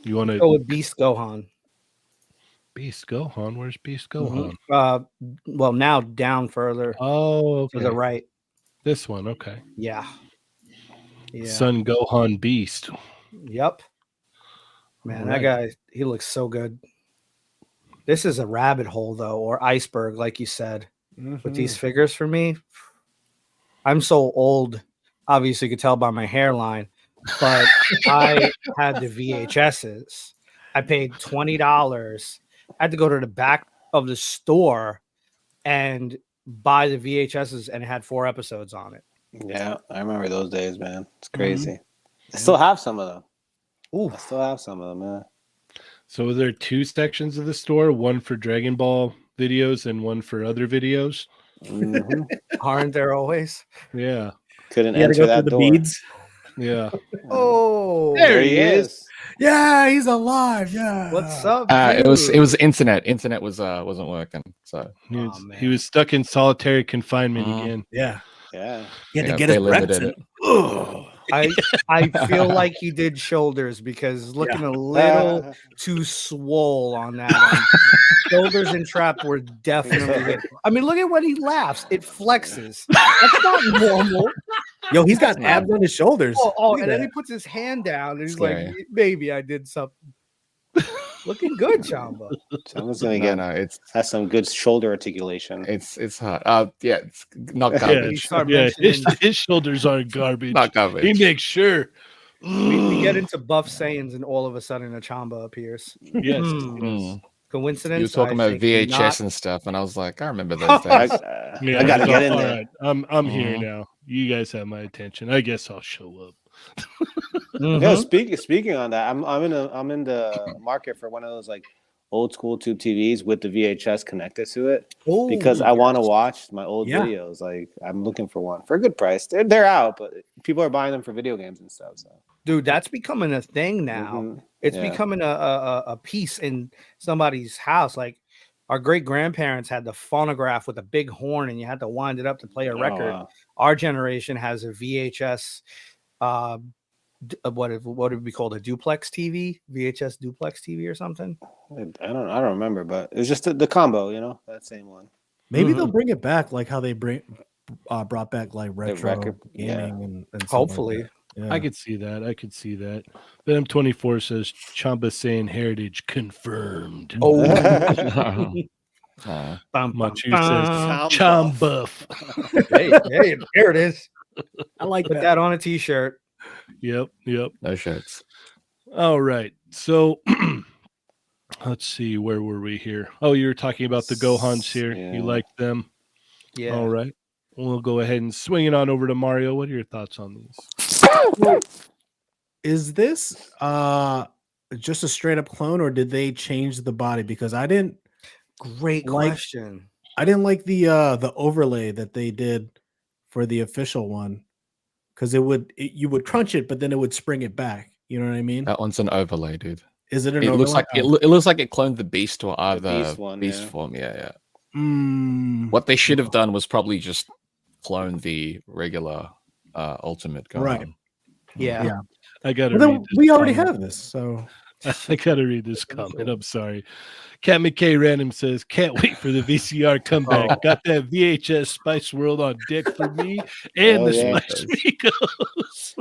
[SPEAKER 1] You want
[SPEAKER 4] Go
[SPEAKER 1] to
[SPEAKER 4] with Beast Gohan.
[SPEAKER 1] Beast Gohan? Where's Beast Gohan?
[SPEAKER 4] Well, now down further
[SPEAKER 1] Oh,
[SPEAKER 4] to
[SPEAKER 1] okay.
[SPEAKER 4] the right.
[SPEAKER 1] This one, okay.
[SPEAKER 4] Yeah. Yeah.
[SPEAKER 1] Son Gohan Beast.
[SPEAKER 4] Yep. Man,
[SPEAKER 1] Alright.
[SPEAKER 4] that guy, he looks so good. This is a rabbit hole, though, or iceberg, like you said, with these figures for me. I'm so old. Obviously, you could tell by my hairline, but I had the VHSs. I paid $20. I had to go to the back of the store and buy the VHSs, and it had 4 episodes on it.
[SPEAKER 2] Yeah, I remember those days, man. It's crazy. I still have some of them.
[SPEAKER 4] Ooh,
[SPEAKER 2] I still have some of them, man.
[SPEAKER 1] So are there 2 sections of the store, one for Dragon Ball videos and one for other videos?
[SPEAKER 2] Mhm.
[SPEAKER 4] aren't there always?
[SPEAKER 1] Yeah.
[SPEAKER 2] Couldn't
[SPEAKER 3] You had to
[SPEAKER 2] enter
[SPEAKER 3] go through
[SPEAKER 2] that
[SPEAKER 3] the
[SPEAKER 2] door.
[SPEAKER 3] beads.
[SPEAKER 1] Yeah.
[SPEAKER 4] Oh,
[SPEAKER 2] There he is.
[SPEAKER 3] Yeah, he's alive. Yeah.
[SPEAKER 4] what's up?
[SPEAKER 5] It was
[SPEAKER 4] dude?
[SPEAKER 5] internet. Internet wasn't working. So
[SPEAKER 1] He was stuck in solitary confinement again.
[SPEAKER 3] Yeah.
[SPEAKER 2] Yeah.
[SPEAKER 3] He had
[SPEAKER 5] Yeah,
[SPEAKER 3] to get
[SPEAKER 5] they
[SPEAKER 3] his
[SPEAKER 5] limited
[SPEAKER 3] breakfast.
[SPEAKER 5] it.
[SPEAKER 3] Ugh.
[SPEAKER 4] I feel like he did shoulders because looking a little too swole on that. Shoulders and trap were definitely good. I mean, look at when he laughs; it flexes. That's not normal.
[SPEAKER 3] Yo, he's got abs on his shoulders.
[SPEAKER 4] Oh,
[SPEAKER 3] Look at
[SPEAKER 4] and then he
[SPEAKER 3] that.
[SPEAKER 4] puts his hand down and he's
[SPEAKER 5] Scary.
[SPEAKER 4] like, "Maybe I did something." Looking good, Chamba.
[SPEAKER 2] Someone's gonna
[SPEAKER 5] No,
[SPEAKER 2] get
[SPEAKER 5] no,
[SPEAKER 2] has some good shoulder articulation.
[SPEAKER 5] it's hard. Yeah, it's not
[SPEAKER 1] Yeah,
[SPEAKER 5] garbage.
[SPEAKER 4] start
[SPEAKER 1] yeah.
[SPEAKER 4] mentioning-
[SPEAKER 1] His shoulders aren't garbage.
[SPEAKER 5] Not garbage.
[SPEAKER 1] He makes sure.
[SPEAKER 4] We get into buff Saiyans, and all of a sudden a Chamba appears.
[SPEAKER 1] Yes.
[SPEAKER 5] Mm.
[SPEAKER 4] Coincidence?
[SPEAKER 5] You were talking
[SPEAKER 4] I
[SPEAKER 5] about
[SPEAKER 4] think
[SPEAKER 5] VHS
[SPEAKER 4] not.
[SPEAKER 5] and stuff, and I was like, I remember those days.
[SPEAKER 1] Yeah,
[SPEAKER 2] I gotta
[SPEAKER 1] he's
[SPEAKER 2] get
[SPEAKER 1] all-
[SPEAKER 2] in
[SPEAKER 1] all
[SPEAKER 2] there.
[SPEAKER 1] right, I'm here
[SPEAKER 5] Mhm.
[SPEAKER 1] now. You guys have my attention. I guess I'll show up.
[SPEAKER 2] Yeah, speaking on that, I'm in the market for one of those like old school tube TVs with the VHS connected to it
[SPEAKER 3] Oh,
[SPEAKER 2] because I want to watch my old
[SPEAKER 3] Yeah.
[SPEAKER 2] videos. Like I'm looking for one for a good price. They're out, but people are buying them for video games and stuff. So
[SPEAKER 4] Dude, that's becoming a thing now.
[SPEAKER 2] Mhm.
[SPEAKER 4] It's
[SPEAKER 2] Yeah.
[SPEAKER 4] becoming a piece in somebody's house. Like our great grandparents had the phonograph with a big horn, and you had to wind it up to play a record.
[SPEAKER 2] wow.
[SPEAKER 4] Our generation has a VHS. What would we call it? A duplex TV, VHS duplex TV or something.
[SPEAKER 2] I don't remember, but it's just the combo, that same one.
[SPEAKER 3] maybe
[SPEAKER 4] Mhm.
[SPEAKER 3] they'll bring it back like how they brought back like retro
[SPEAKER 2] record, yeah.
[SPEAKER 3] gaming and stuff like
[SPEAKER 4] Hopefully.
[SPEAKER 3] that. Yeah.
[SPEAKER 1] I could see that. I could see that. Venom24 says Chamba saying heritage confirmed.
[SPEAKER 4] Oh,
[SPEAKER 5] Bum,
[SPEAKER 1] Machu
[SPEAKER 4] bum.
[SPEAKER 1] says Chambuff.
[SPEAKER 4] hey, there it is.
[SPEAKER 3] I like
[SPEAKER 4] Put
[SPEAKER 3] that.
[SPEAKER 4] that on a t-shirt.
[SPEAKER 1] Yep.
[SPEAKER 5] no shirts.
[SPEAKER 1] All right. So let's see. Where were we here? Oh, you were talking about the Gohans here.
[SPEAKER 2] Yeah.
[SPEAKER 1] You like them?
[SPEAKER 4] Yeah.
[SPEAKER 1] All right. We'll go ahead and swing it on over to Mario. What are your thoughts on these?
[SPEAKER 3] Is this just a straight up clone, or did they change the body? Because I didn't
[SPEAKER 4] Great
[SPEAKER 3] Like-
[SPEAKER 4] question.
[SPEAKER 3] like the overlay that they did for the official one, because you would crunch it, but then it would spring it back. You know what I mean?
[SPEAKER 5] That one's an overlay, dude.
[SPEAKER 3] Is it an
[SPEAKER 5] It
[SPEAKER 3] overlay?
[SPEAKER 5] looks like it looks like it cloned the beast or either
[SPEAKER 2] beast one,
[SPEAKER 5] beast
[SPEAKER 2] yeah.
[SPEAKER 5] form. Yeah.
[SPEAKER 3] Mm,
[SPEAKER 5] What they should have done was probably just clone the regular ultimate Gohan.
[SPEAKER 3] Right.
[SPEAKER 4] Yeah.
[SPEAKER 3] Yeah.
[SPEAKER 1] I gotta
[SPEAKER 3] well,
[SPEAKER 1] read
[SPEAKER 3] then
[SPEAKER 1] this
[SPEAKER 3] we already
[SPEAKER 1] comment.
[SPEAKER 3] have this, so
[SPEAKER 1] I gotta read this comment. I'm sorry. Cat McKay Random says, "Can't wait for the VCR comeback.
[SPEAKER 3] Oh.
[SPEAKER 1] Got that VHS Spice World on deck for me and
[SPEAKER 2] Oh,
[SPEAKER 1] the
[SPEAKER 2] yeah.
[SPEAKER 1] Spice Migos."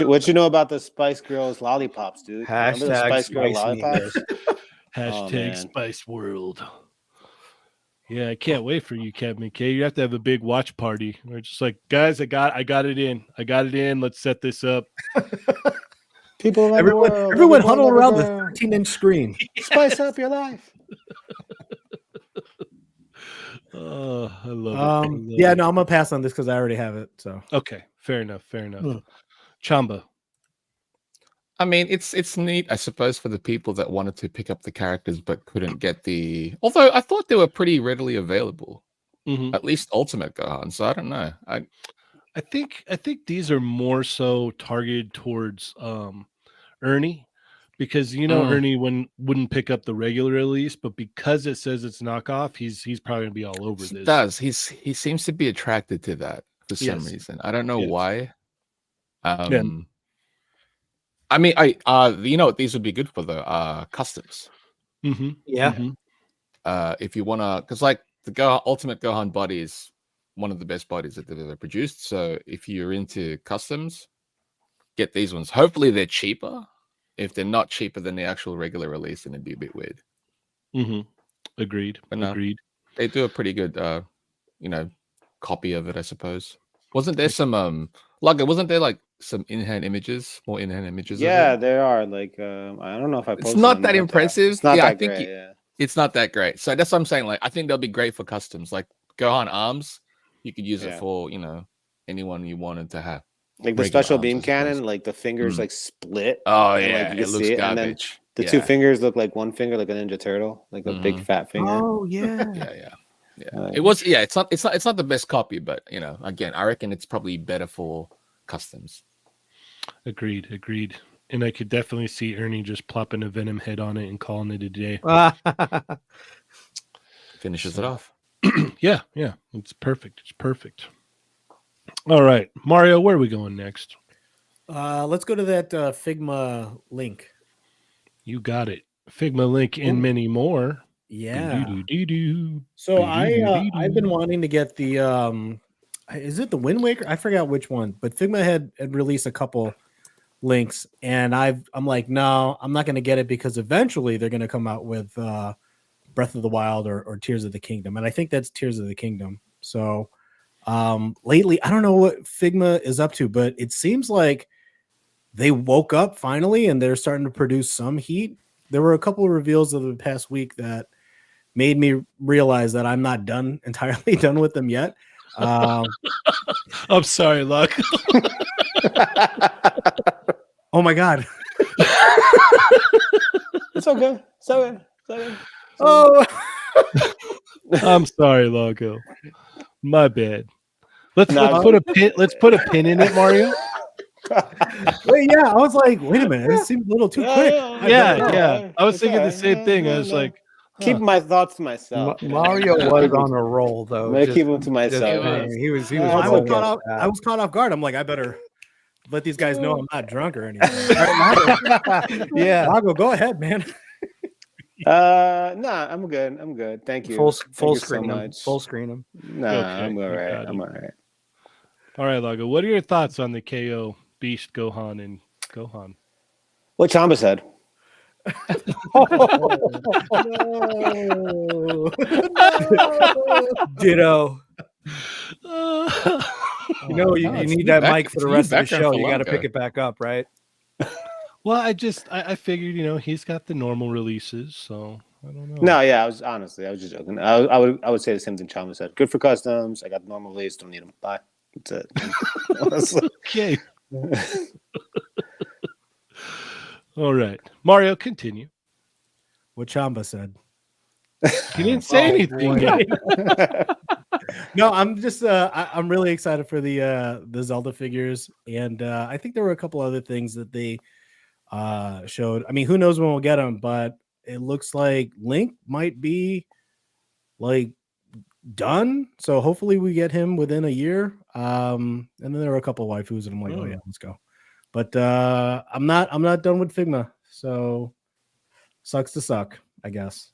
[SPEAKER 2] What you know about the Spice Girls lollipops, dude? Remember the
[SPEAKER 4] Hashtag
[SPEAKER 2] Spice Girl
[SPEAKER 4] Spice
[SPEAKER 2] lollipops?
[SPEAKER 1] Hashtag
[SPEAKER 2] man.
[SPEAKER 1] Spice World. Yeah, I can't wait for you, Cat McKay. You have to have a big watch party. We're just like, guys, I got it in. Let's set this up.
[SPEAKER 2] People around the
[SPEAKER 3] everyone,
[SPEAKER 2] world,
[SPEAKER 3] everyone
[SPEAKER 2] every boy,
[SPEAKER 3] huddle
[SPEAKER 2] every
[SPEAKER 3] around the
[SPEAKER 2] girl.
[SPEAKER 3] 13-inch screen.
[SPEAKER 2] Spice up your life.
[SPEAKER 1] Oh, I love it. I love
[SPEAKER 3] Yeah,
[SPEAKER 1] it.
[SPEAKER 3] no, I'm gonna pass on this because I already have it. So
[SPEAKER 1] Okay, fair enough.
[SPEAKER 3] Hmm.
[SPEAKER 1] Chamba.
[SPEAKER 5] I mean, it's neat, I suppose, for the people that wanted to pick up the characters but couldn't get the. Although I thought they were pretty readily available,
[SPEAKER 1] Mhm.
[SPEAKER 5] at least Ultimate Gohan. So I don't know.
[SPEAKER 1] I think these are more so targeted towards Ernie, because Ernie wouldn't pick up the regular release, but because it says it's knockoff, he's probably gonna be all over
[SPEAKER 5] He
[SPEAKER 1] this.
[SPEAKER 5] does. He seems to be attracted to that for some
[SPEAKER 1] Yes.
[SPEAKER 5] reason. I don't know
[SPEAKER 1] Yes.
[SPEAKER 5] why.
[SPEAKER 1] Yeah.
[SPEAKER 5] I mean, you know what these would be good for though? Customs.
[SPEAKER 1] Mm-hmm.
[SPEAKER 4] Yeah.
[SPEAKER 1] Mm-hmm.
[SPEAKER 5] If you wanna, because like the Ultimate Gohan body is one of the best bodies that they've ever produced. So if you're into customs, get these ones. Hopefully they're cheaper. If they're not cheaper than the actual regular release, then it'd be a bit weird.
[SPEAKER 1] Mm-hmm. Agreed.
[SPEAKER 5] But no.
[SPEAKER 1] Agreed.
[SPEAKER 5] They do a pretty good copy of it, I suppose. Wasn't there some Lago, wasn't there like some in-hand images, more in-hand images?
[SPEAKER 2] Yeah,
[SPEAKER 5] of it?
[SPEAKER 2] there are. Like, I don't know if I posted
[SPEAKER 5] It's not
[SPEAKER 2] them
[SPEAKER 5] that
[SPEAKER 2] yet.
[SPEAKER 5] impressive.
[SPEAKER 2] It's not
[SPEAKER 5] Yeah, I
[SPEAKER 2] that
[SPEAKER 5] think
[SPEAKER 2] great. Yeah.
[SPEAKER 5] it's not that great. So that's what I'm saying. Like, I think they'll be great for customs. Like Gohan arms, you could use it
[SPEAKER 2] Yeah.
[SPEAKER 5] for anyone you wanted to have.
[SPEAKER 2] Like the
[SPEAKER 5] Regular
[SPEAKER 2] special
[SPEAKER 5] arms,
[SPEAKER 2] beam
[SPEAKER 5] I suppose.
[SPEAKER 2] cannon, like the fingers
[SPEAKER 5] Mm.
[SPEAKER 2] like split.
[SPEAKER 5] Oh
[SPEAKER 2] and,
[SPEAKER 5] yeah,
[SPEAKER 2] like, you
[SPEAKER 5] it looks
[SPEAKER 2] see and then
[SPEAKER 5] garbage.
[SPEAKER 2] the two fingers look like one finger, like a Ninja Turtle, like a big
[SPEAKER 5] Mhm.
[SPEAKER 2] fat finger.
[SPEAKER 3] oh yeah,
[SPEAKER 5] Yeah.
[SPEAKER 2] Right.
[SPEAKER 5] It was. Yeah, it's not the best copy, but again, I reckon it's probably better for customs.
[SPEAKER 1] Agreed. And I could definitely see Ernie just plopping a Venom head on it and calling it a day.
[SPEAKER 5] Finishes it off.
[SPEAKER 1] Yeah. It's perfect. All right, Mario, where are we going next?
[SPEAKER 3] let's go to that Figma link.
[SPEAKER 1] You got it. Figma link and
[SPEAKER 3] Ooh.
[SPEAKER 1] many more.
[SPEAKER 3] Yeah.
[SPEAKER 1] Do-do-do-do-do.
[SPEAKER 3] So I've been wanting to get the is it the Wind Waker? I forgot which one, but Figma had released a couple links, and I'm like, no, I'm not going to get it because eventually they're going to come out with Breath of the Wild or Tears of the Kingdom, and I think that's Tears of the Kingdom. So lately, I don't know what Figma is up to, but it seems like they woke up finally and they're starting to produce some heat. There were a couple of reveals of the past week that made me realize that I'm not entirely done with them yet.
[SPEAKER 1] I'm sorry, Luck.
[SPEAKER 3] Oh my god.
[SPEAKER 2] It's okay. It's okay. It's okay.
[SPEAKER 3] Oh,
[SPEAKER 1] I'm sorry, Lago. My bad. Let's
[SPEAKER 2] No,
[SPEAKER 1] put a pin. Let's put a pin in it, Mario.
[SPEAKER 3] wait, yeah. I was like, wait a minute, this seems a little too quick.
[SPEAKER 1] Yeah. I was
[SPEAKER 2] It's
[SPEAKER 1] thinking
[SPEAKER 2] all
[SPEAKER 1] the
[SPEAKER 2] right.
[SPEAKER 1] same thing. I
[SPEAKER 2] No,
[SPEAKER 1] was
[SPEAKER 2] no.
[SPEAKER 1] like,
[SPEAKER 2] Keep
[SPEAKER 1] huh.
[SPEAKER 2] my thoughts to myself.
[SPEAKER 4] Mario was on a roll though.
[SPEAKER 2] I'm gonna keep them to
[SPEAKER 4] Just
[SPEAKER 2] myself.
[SPEAKER 4] saying. He was
[SPEAKER 2] Well,
[SPEAKER 3] I
[SPEAKER 2] That's
[SPEAKER 3] was
[SPEAKER 2] okay.
[SPEAKER 3] caught off. I was caught off guard. I'm like, I better let these guys know I'm not drunk or anything. All right,
[SPEAKER 4] Yeah.
[SPEAKER 3] Lago, go ahead, man.
[SPEAKER 2] Nah, I'm good. I'm good. Thank you.
[SPEAKER 4] Full
[SPEAKER 2] Thank
[SPEAKER 4] full
[SPEAKER 2] you so
[SPEAKER 4] screen him.
[SPEAKER 2] much.
[SPEAKER 4] Full screen him.
[SPEAKER 2] Nah,
[SPEAKER 1] Okay,
[SPEAKER 2] I'm all
[SPEAKER 1] you
[SPEAKER 2] right.
[SPEAKER 1] got
[SPEAKER 2] I'm
[SPEAKER 1] it.
[SPEAKER 2] all right.
[SPEAKER 1] All right, Lago. What are your thoughts on the KO Beast Gohan and Gohan?
[SPEAKER 2] What Chamba said.
[SPEAKER 4] Ditto.
[SPEAKER 1] well,
[SPEAKER 4] You know, you
[SPEAKER 5] it's
[SPEAKER 4] need
[SPEAKER 5] new
[SPEAKER 4] that
[SPEAKER 5] back-
[SPEAKER 4] mic for
[SPEAKER 5] it's
[SPEAKER 4] the
[SPEAKER 5] new
[SPEAKER 4] rest of the
[SPEAKER 5] background
[SPEAKER 4] show.
[SPEAKER 5] for
[SPEAKER 4] You got to
[SPEAKER 5] Lago.
[SPEAKER 4] pick it back up, right?
[SPEAKER 1] I figured, he's got the normal releases, so I don't know.
[SPEAKER 2] No, yeah, I was just joking. I would say the same thing Chamba said. Good for customs. I got the normal release. Don't need them. Bye. That's it. Honestly.
[SPEAKER 1] Okay. All right. Mario, continue.
[SPEAKER 3] What Chamba said.
[SPEAKER 1] He didn't say anything.
[SPEAKER 3] No, I'm just I'm really excited for the Zelda figures, and I think there were a couple other things that they showed. I mean, who knows when we'll get them, but it looks like Link might be like done. So hopefully we get him within a year. And then there were a couple of waifus, and I'm like, oh yeah, let's go. But I'm not done with Figma. So sucks to suck, I guess.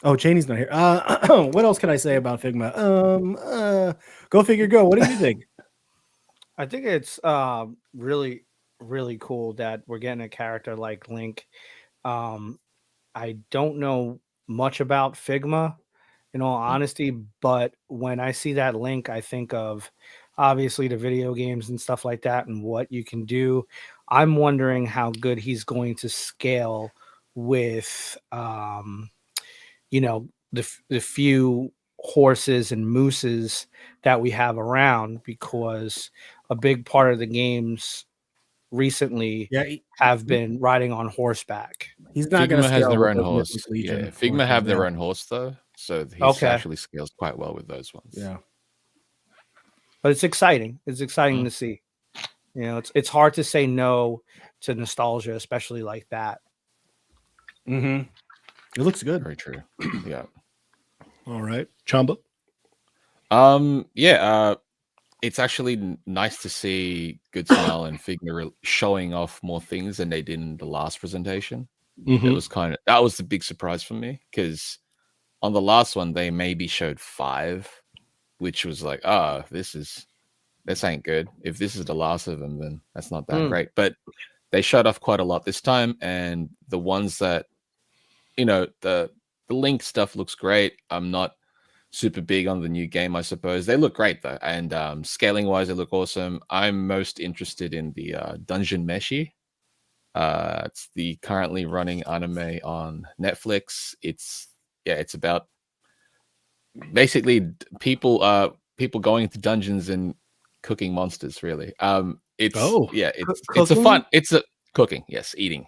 [SPEAKER 3] Oh, Cheney's not here. What else can I say about Figma? Go figure, go. What do you think?
[SPEAKER 4] I think it's really, really cool that we're getting a character like Link. I don't know much about Figma, in all honesty, but when I see that Link, I think of obviously the video games and stuff like that and what you can do. I'm wondering how good he's going to scale with the few horses and mooses that we have around, because a big part of the games recently have been riding on horseback.
[SPEAKER 3] He's not going to
[SPEAKER 5] Figma has
[SPEAKER 3] scale
[SPEAKER 5] their
[SPEAKER 3] with
[SPEAKER 5] own
[SPEAKER 3] those
[SPEAKER 5] horse.
[SPEAKER 3] Mythic Legion
[SPEAKER 5] Yeah, Figma
[SPEAKER 3] horses,
[SPEAKER 5] have their
[SPEAKER 3] yeah.
[SPEAKER 5] own horse though, so he
[SPEAKER 4] Okay.
[SPEAKER 5] actually scales quite well with those ones.
[SPEAKER 3] Yeah.
[SPEAKER 4] But it's exciting. It's exciting to see. You know, it's hard to say no to nostalgia, especially like that.
[SPEAKER 3] Mm-hmm. It looks good.
[SPEAKER 5] Very true. Yeah.
[SPEAKER 1] All right. Chamba.
[SPEAKER 5] It's actually nice to see Good Smile and Figma showing off more things than they did in the last presentation.
[SPEAKER 1] Mhm.
[SPEAKER 5] That was the big surprise for me, because on the last one they maybe showed 5, which was like, this ain't good. If this is the last of them, then that's not that great. But they showed off quite a lot this time, and the ones that, the Link stuff looks great. I'm not super big on the new game, I suppose. They look great though, and scaling wise, they look awesome. I'm most interested in the Dungeon Meshi. It's the currently running anime on Netflix. It's about basically people going into dungeons and cooking monsters. Really, it's a fun. It's a cooking. Yes, eating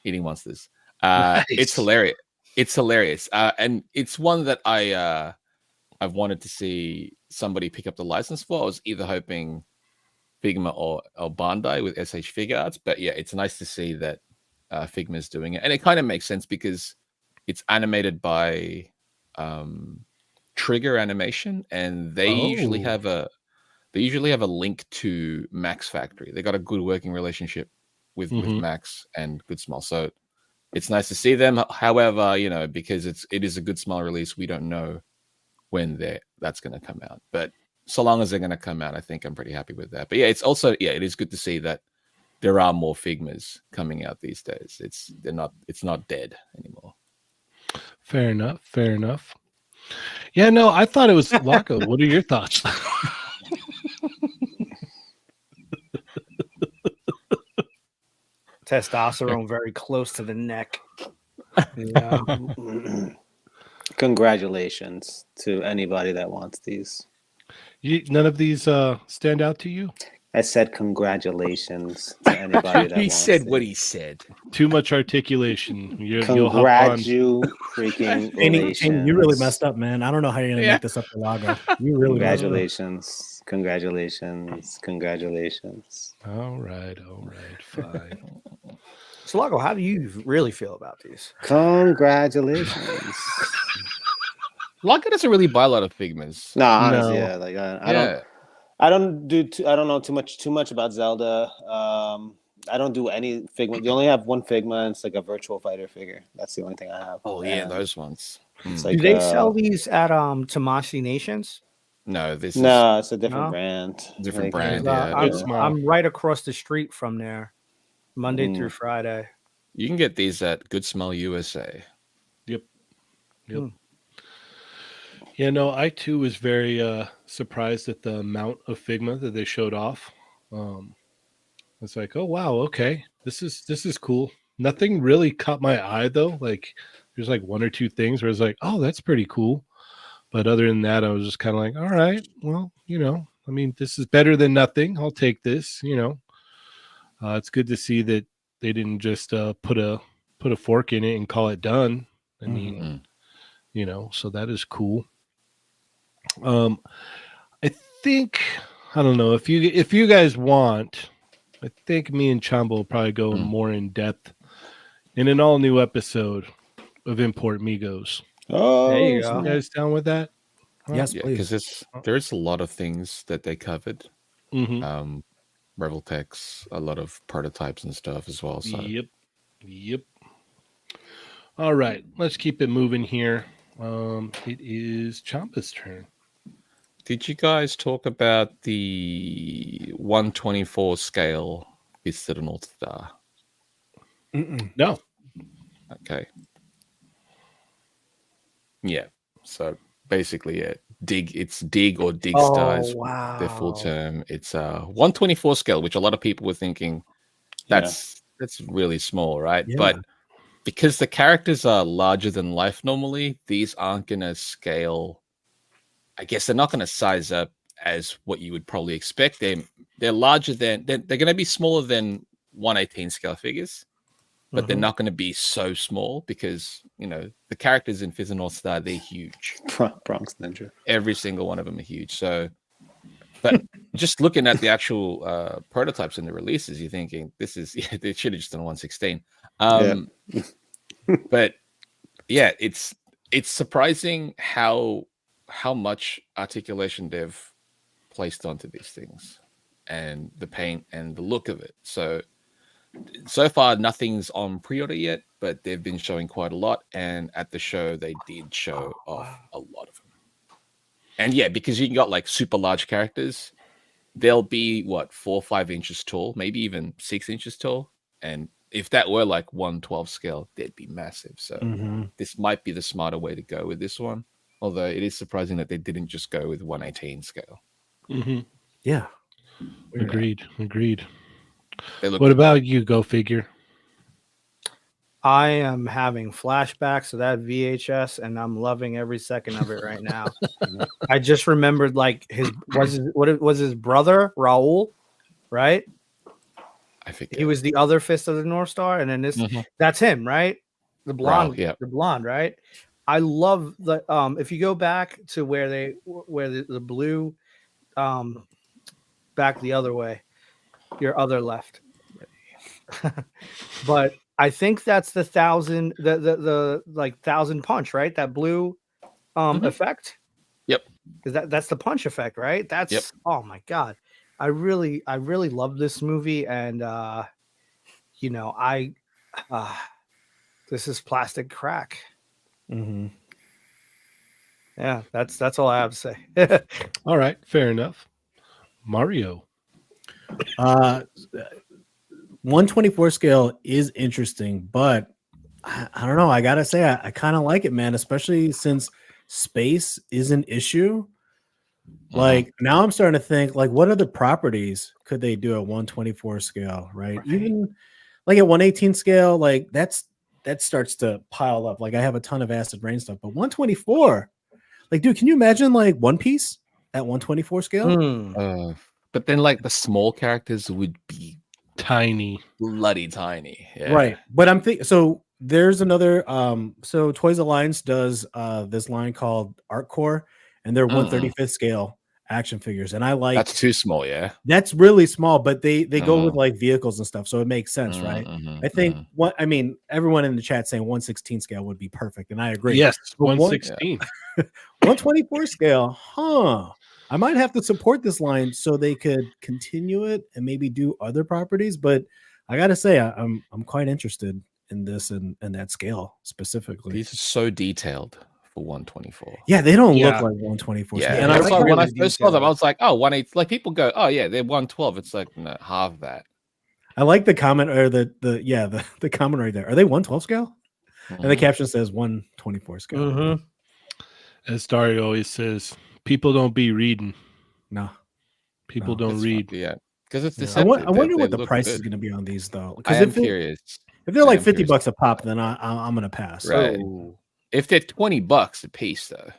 [SPEAKER 5] monsters. It's hilarious. It's hilarious, and it's one that I've wanted to see somebody pick up the license for. I was either hoping Figma or Bandai with SH Figure Arts, but yeah, it's nice to see that Figma is doing it, and it kind of makes sense because it's animated by Trigger Animation, and they usually have a link to Max Factory. They got a good working relationship with Max and Good Smile, so it's nice to see them. However, because it is a Good Smile release, we don't know when that's going to come out, but so long as they're going to come out, I think I'm pretty happy with that. But yeah, it's also it is good to see that there are more Figmas coming out these days. It's not dead anymore.
[SPEAKER 1] Fair enough. Fair enough. Yeah, no, I thought it was Lago. What are your thoughts?
[SPEAKER 4] Testosterone very close to the neck. Yeah.
[SPEAKER 2] Congratulations to anybody that wants these.
[SPEAKER 1] None of these stand out to you?
[SPEAKER 2] I said congratulations to anybody that
[SPEAKER 5] He
[SPEAKER 2] wants
[SPEAKER 5] said what
[SPEAKER 2] these.
[SPEAKER 5] he said.
[SPEAKER 1] Too much articulation. You'll hop on.
[SPEAKER 2] Freaking
[SPEAKER 3] Shane, you really messed up, man. I don't know how you're gonna
[SPEAKER 5] Yeah.
[SPEAKER 3] make this up to Lago. You really messed up.
[SPEAKER 2] Congratulations.
[SPEAKER 1] All right, fine.
[SPEAKER 4] So, Lago, how do you really feel about these?
[SPEAKER 2] Congratulations.
[SPEAKER 5] Lago doesn't really buy a lot of Figmas.
[SPEAKER 2] No, honestly,
[SPEAKER 1] No.
[SPEAKER 2] yeah. Like I don't know too much about Zelda. I don't do any Figma. You only have one Figma, and it's like a virtual fighter figure. That's the only thing I have.
[SPEAKER 5] Oh yeah,
[SPEAKER 2] And
[SPEAKER 5] those ones.
[SPEAKER 2] it's
[SPEAKER 4] Do
[SPEAKER 2] like,
[SPEAKER 4] they sell these at Tamashii Nations?
[SPEAKER 5] No, this
[SPEAKER 2] no, it's a different
[SPEAKER 4] No?
[SPEAKER 2] brand.
[SPEAKER 5] Different
[SPEAKER 2] Like,
[SPEAKER 5] brand.
[SPEAKER 4] Uh,
[SPEAKER 5] Yeah,
[SPEAKER 4] I'm,
[SPEAKER 1] Good smile.
[SPEAKER 4] I'm right across the street from there, Monday
[SPEAKER 2] Mm.
[SPEAKER 4] through Friday.
[SPEAKER 5] you can get these at Good Smell USA.
[SPEAKER 1] Yep.
[SPEAKER 4] Hmm.
[SPEAKER 1] Yeah, no, I too was very surprised at the amount of Figma that they showed off. It's like, oh wow, okay, this is cool. Nothing really caught my eye though. Like, there's like one or two things where it's like, oh, that's pretty cool. But other than that, I was just kind of like, all right, well, I mean, this is better than nothing. I'll take this. It's good to see that they didn't just put a fork in it and call it done. I mean, so that is cool. I think I don't know if you guys want. I think me and Chamba will probably go more in depth in an all new episode of Import Migos.
[SPEAKER 2] Oh,
[SPEAKER 4] There you
[SPEAKER 1] You
[SPEAKER 4] go.
[SPEAKER 1] guys down with that?
[SPEAKER 3] Yes,
[SPEAKER 5] Yeah,
[SPEAKER 3] please.
[SPEAKER 5] because there's a lot of things that they covered.
[SPEAKER 1] Mm-hmm.
[SPEAKER 5] Reveltex, a lot of prototypes and stuff as well. So
[SPEAKER 1] Yep. All right, let's keep it moving here. It is Chamba's turn.
[SPEAKER 5] did you guys talk about the 124 scale with the North Star?
[SPEAKER 1] No.
[SPEAKER 5] Okay. Yeah. So basically, it's dig or dig stars.
[SPEAKER 4] wow.
[SPEAKER 5] Their full term. It's 124 scale, which a lot of people were thinking that's really small, right?
[SPEAKER 3] Yeah.
[SPEAKER 5] But because the characters are larger than life normally, these aren't gonna scale. I guess they're not gonna size up as what you would probably expect. They're larger than they're gonna be smaller than 118 scale figures, but they're not gonna be so small because the characters in Fizz and North Star, they're huge.
[SPEAKER 2] Bronx Ninja.
[SPEAKER 5] Every single one of them are huge. So, but just looking at the actual prototypes and the releases, you're thinking they should have just done 116. But yeah, it's surprising how much articulation they've placed onto these things and the paint and the look of it. So far nothing's on pre-order yet, but they've been showing quite a lot, and at the show they did show off a lot of them. And yeah, because you got like super large characters, they'll be 4 or 5 inches tall, maybe even 6 inches tall, and if that were like 112 scale, they'd be massive. So this might be the smarter way to go with this one. Although it is surprising that they didn't just go with 118 scale.
[SPEAKER 1] Mm-hmm.
[SPEAKER 3] Yeah.
[SPEAKER 1] Agreed.
[SPEAKER 5] They look
[SPEAKER 1] What about you? Go figure.
[SPEAKER 4] I am having flashbacks of that VHS, and I'm loving every second of it right now. I just remembered, like, what was his brother Raul, right?
[SPEAKER 5] I forget.
[SPEAKER 4] He was the other Fist of the North Star, and then that's him, right? The blonde,
[SPEAKER 5] yeah.
[SPEAKER 4] the blonde, right? I love the if you go back to where the blue back the other way, your other left. But I think that's the 1,000 the like 1,000 punch, right? That blue effect.
[SPEAKER 5] Yep.
[SPEAKER 4] That's the punch effect, right? That's oh my god. I really love this movie, and this is plastic crack.
[SPEAKER 3] Mm-hmm.
[SPEAKER 4] Yeah, that's all I have to say.
[SPEAKER 1] All right, fair enough. Mario.
[SPEAKER 3] Uh, 124 scale is interesting, but I don't know. I gotta say, I kind of like it, man. Especially since space is an issue. Like now, I'm starting to think, like, what other properties could they do at 124 scale, right? Even like at 118 scale, like that starts to pile up. Like I have a ton of acid rain stuff, but 124, like, dude, can you imagine like One Piece at 124 scale?
[SPEAKER 4] Hmm.
[SPEAKER 5] But then, like, the small characters would be
[SPEAKER 1] Tiny.
[SPEAKER 5] bloody tiny. Yeah.
[SPEAKER 3] Right. But I'm thinking, so there's another so Toys Alliance does this line called Art Core, and they're 135th scale action figures, and I like
[SPEAKER 5] That's too small. Yeah.
[SPEAKER 3] that's really small, but they go with like vehicles and stuff, so it makes sense, right?
[SPEAKER 5] Mhm,
[SPEAKER 3] I think what I mean, everyone in the chat saying 116 scale would be perfect, and I agree.
[SPEAKER 1] Yes,
[SPEAKER 3] But
[SPEAKER 1] 116.
[SPEAKER 3] 124 scale, I might have to support this line so they could continue it and maybe do other properties. But I gotta say, I'm quite interested in this and that scale specifically.
[SPEAKER 5] These are so detailed for 124.
[SPEAKER 3] Yeah, they don't
[SPEAKER 1] Yeah.
[SPEAKER 3] look like 124
[SPEAKER 5] Yeah,
[SPEAKER 3] scale.
[SPEAKER 5] and
[SPEAKER 3] And I
[SPEAKER 5] that's
[SPEAKER 3] like
[SPEAKER 5] why when I
[SPEAKER 4] really
[SPEAKER 5] first saw them,
[SPEAKER 4] detailed.
[SPEAKER 5] I was like, "Oh, 180." Like people go, "Oh yeah, they're 112." It's like no, half that.
[SPEAKER 3] I like the comment or the comment right there. Are they 112 scale? And the caption says 124 scale.
[SPEAKER 4] Mhm.
[SPEAKER 1] As Dario always says, people don't be reading.
[SPEAKER 3] No.
[SPEAKER 1] People
[SPEAKER 3] No,
[SPEAKER 1] don't
[SPEAKER 5] It's
[SPEAKER 1] read.
[SPEAKER 5] yeah, because it's
[SPEAKER 3] Yeah.
[SPEAKER 5] deceptive.
[SPEAKER 3] I wonder
[SPEAKER 5] They
[SPEAKER 3] what the
[SPEAKER 5] look
[SPEAKER 3] price is
[SPEAKER 5] good.
[SPEAKER 3] going to be on these though.
[SPEAKER 5] I
[SPEAKER 3] Because
[SPEAKER 5] am curious.
[SPEAKER 3] if they're
[SPEAKER 5] I
[SPEAKER 3] like
[SPEAKER 5] am
[SPEAKER 3] 50
[SPEAKER 5] curious.
[SPEAKER 3] bucks a pop, then I'm going to pass.
[SPEAKER 5] Right.
[SPEAKER 4] Oh.
[SPEAKER 5] If they're $20 a piece, though,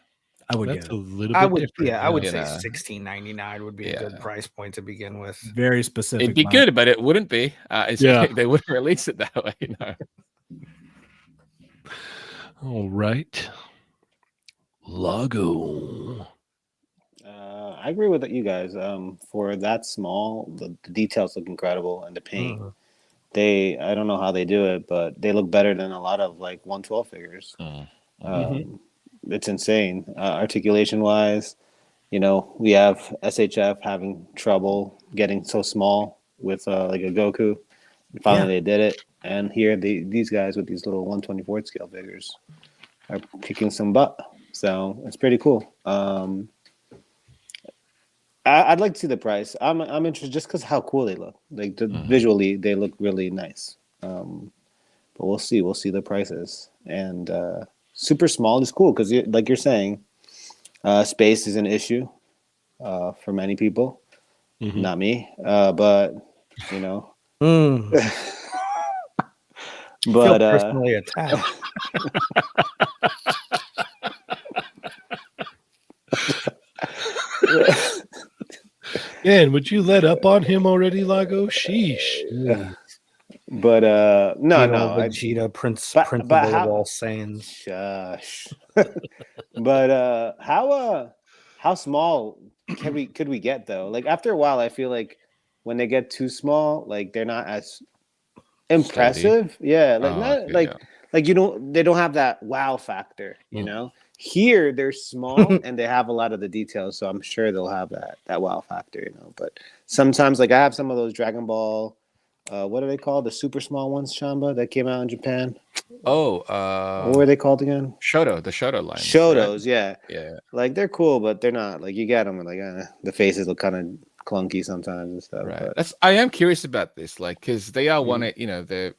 [SPEAKER 3] I would
[SPEAKER 1] That's
[SPEAKER 3] get
[SPEAKER 1] a
[SPEAKER 3] it.
[SPEAKER 1] little
[SPEAKER 4] I
[SPEAKER 1] bit
[SPEAKER 4] would,
[SPEAKER 1] different.
[SPEAKER 4] yeah, I would
[SPEAKER 5] You
[SPEAKER 4] say
[SPEAKER 5] know.
[SPEAKER 4] $16.99 would be a good
[SPEAKER 5] Yeah.
[SPEAKER 4] price point to begin with.
[SPEAKER 3] Very specific.
[SPEAKER 5] it'd be
[SPEAKER 3] buy.
[SPEAKER 5] good, but it wouldn't be.
[SPEAKER 1] Yeah.
[SPEAKER 5] They wouldn't release it that way. You know.
[SPEAKER 1] All right. Lago.
[SPEAKER 2] I agree with you guys. For that small, the details look incredible, and the paint. I don't know how they do it, but they look better than a lot of like 112 figures. It's insane. Articulation wise, we have SHF having trouble getting so small with like a Goku. And finally, they did it, and here these guys with these little 124 scale figures are kicking some butt. So it's pretty cool. I'd like to see the price. I'm interested just because how cool they look. Like visually, they look really nice. But we'll see. We'll see the prices. And super small is cool because, like you're saying, space is an issue for many people. Not me, but
[SPEAKER 4] Feel
[SPEAKER 2] but
[SPEAKER 4] personally attacked.
[SPEAKER 1] Man, would you let up on him already, Lago? Sheesh.
[SPEAKER 2] but no,
[SPEAKER 4] Vegeta, Prince
[SPEAKER 2] but
[SPEAKER 4] of all
[SPEAKER 2] how?
[SPEAKER 4] Saiyans.
[SPEAKER 2] Shush. But how small could we get though? Like after a while, I feel like when they get too small, like they're not as impressive. Yeah, like not
[SPEAKER 5] okay,
[SPEAKER 2] like
[SPEAKER 5] yeah.
[SPEAKER 2] like they don't have that wow factor. Here they're small and they have a lot of the details, so I'm sure they'll have that wow factor. But sometimes, like I have some of those Dragon Ball. What are they called? The super small ones, Chamba, that came out in Japan.
[SPEAKER 5] Oh,
[SPEAKER 2] What were they called again?
[SPEAKER 5] the Shoto line.
[SPEAKER 2] Shotos, yeah.
[SPEAKER 5] Yeah.
[SPEAKER 2] Like they're cool, but they're not like you get them and like the faces look kind of clunky sometimes and stuff.
[SPEAKER 5] Right.
[SPEAKER 2] But
[SPEAKER 5] I am curious about this, like, because they are they're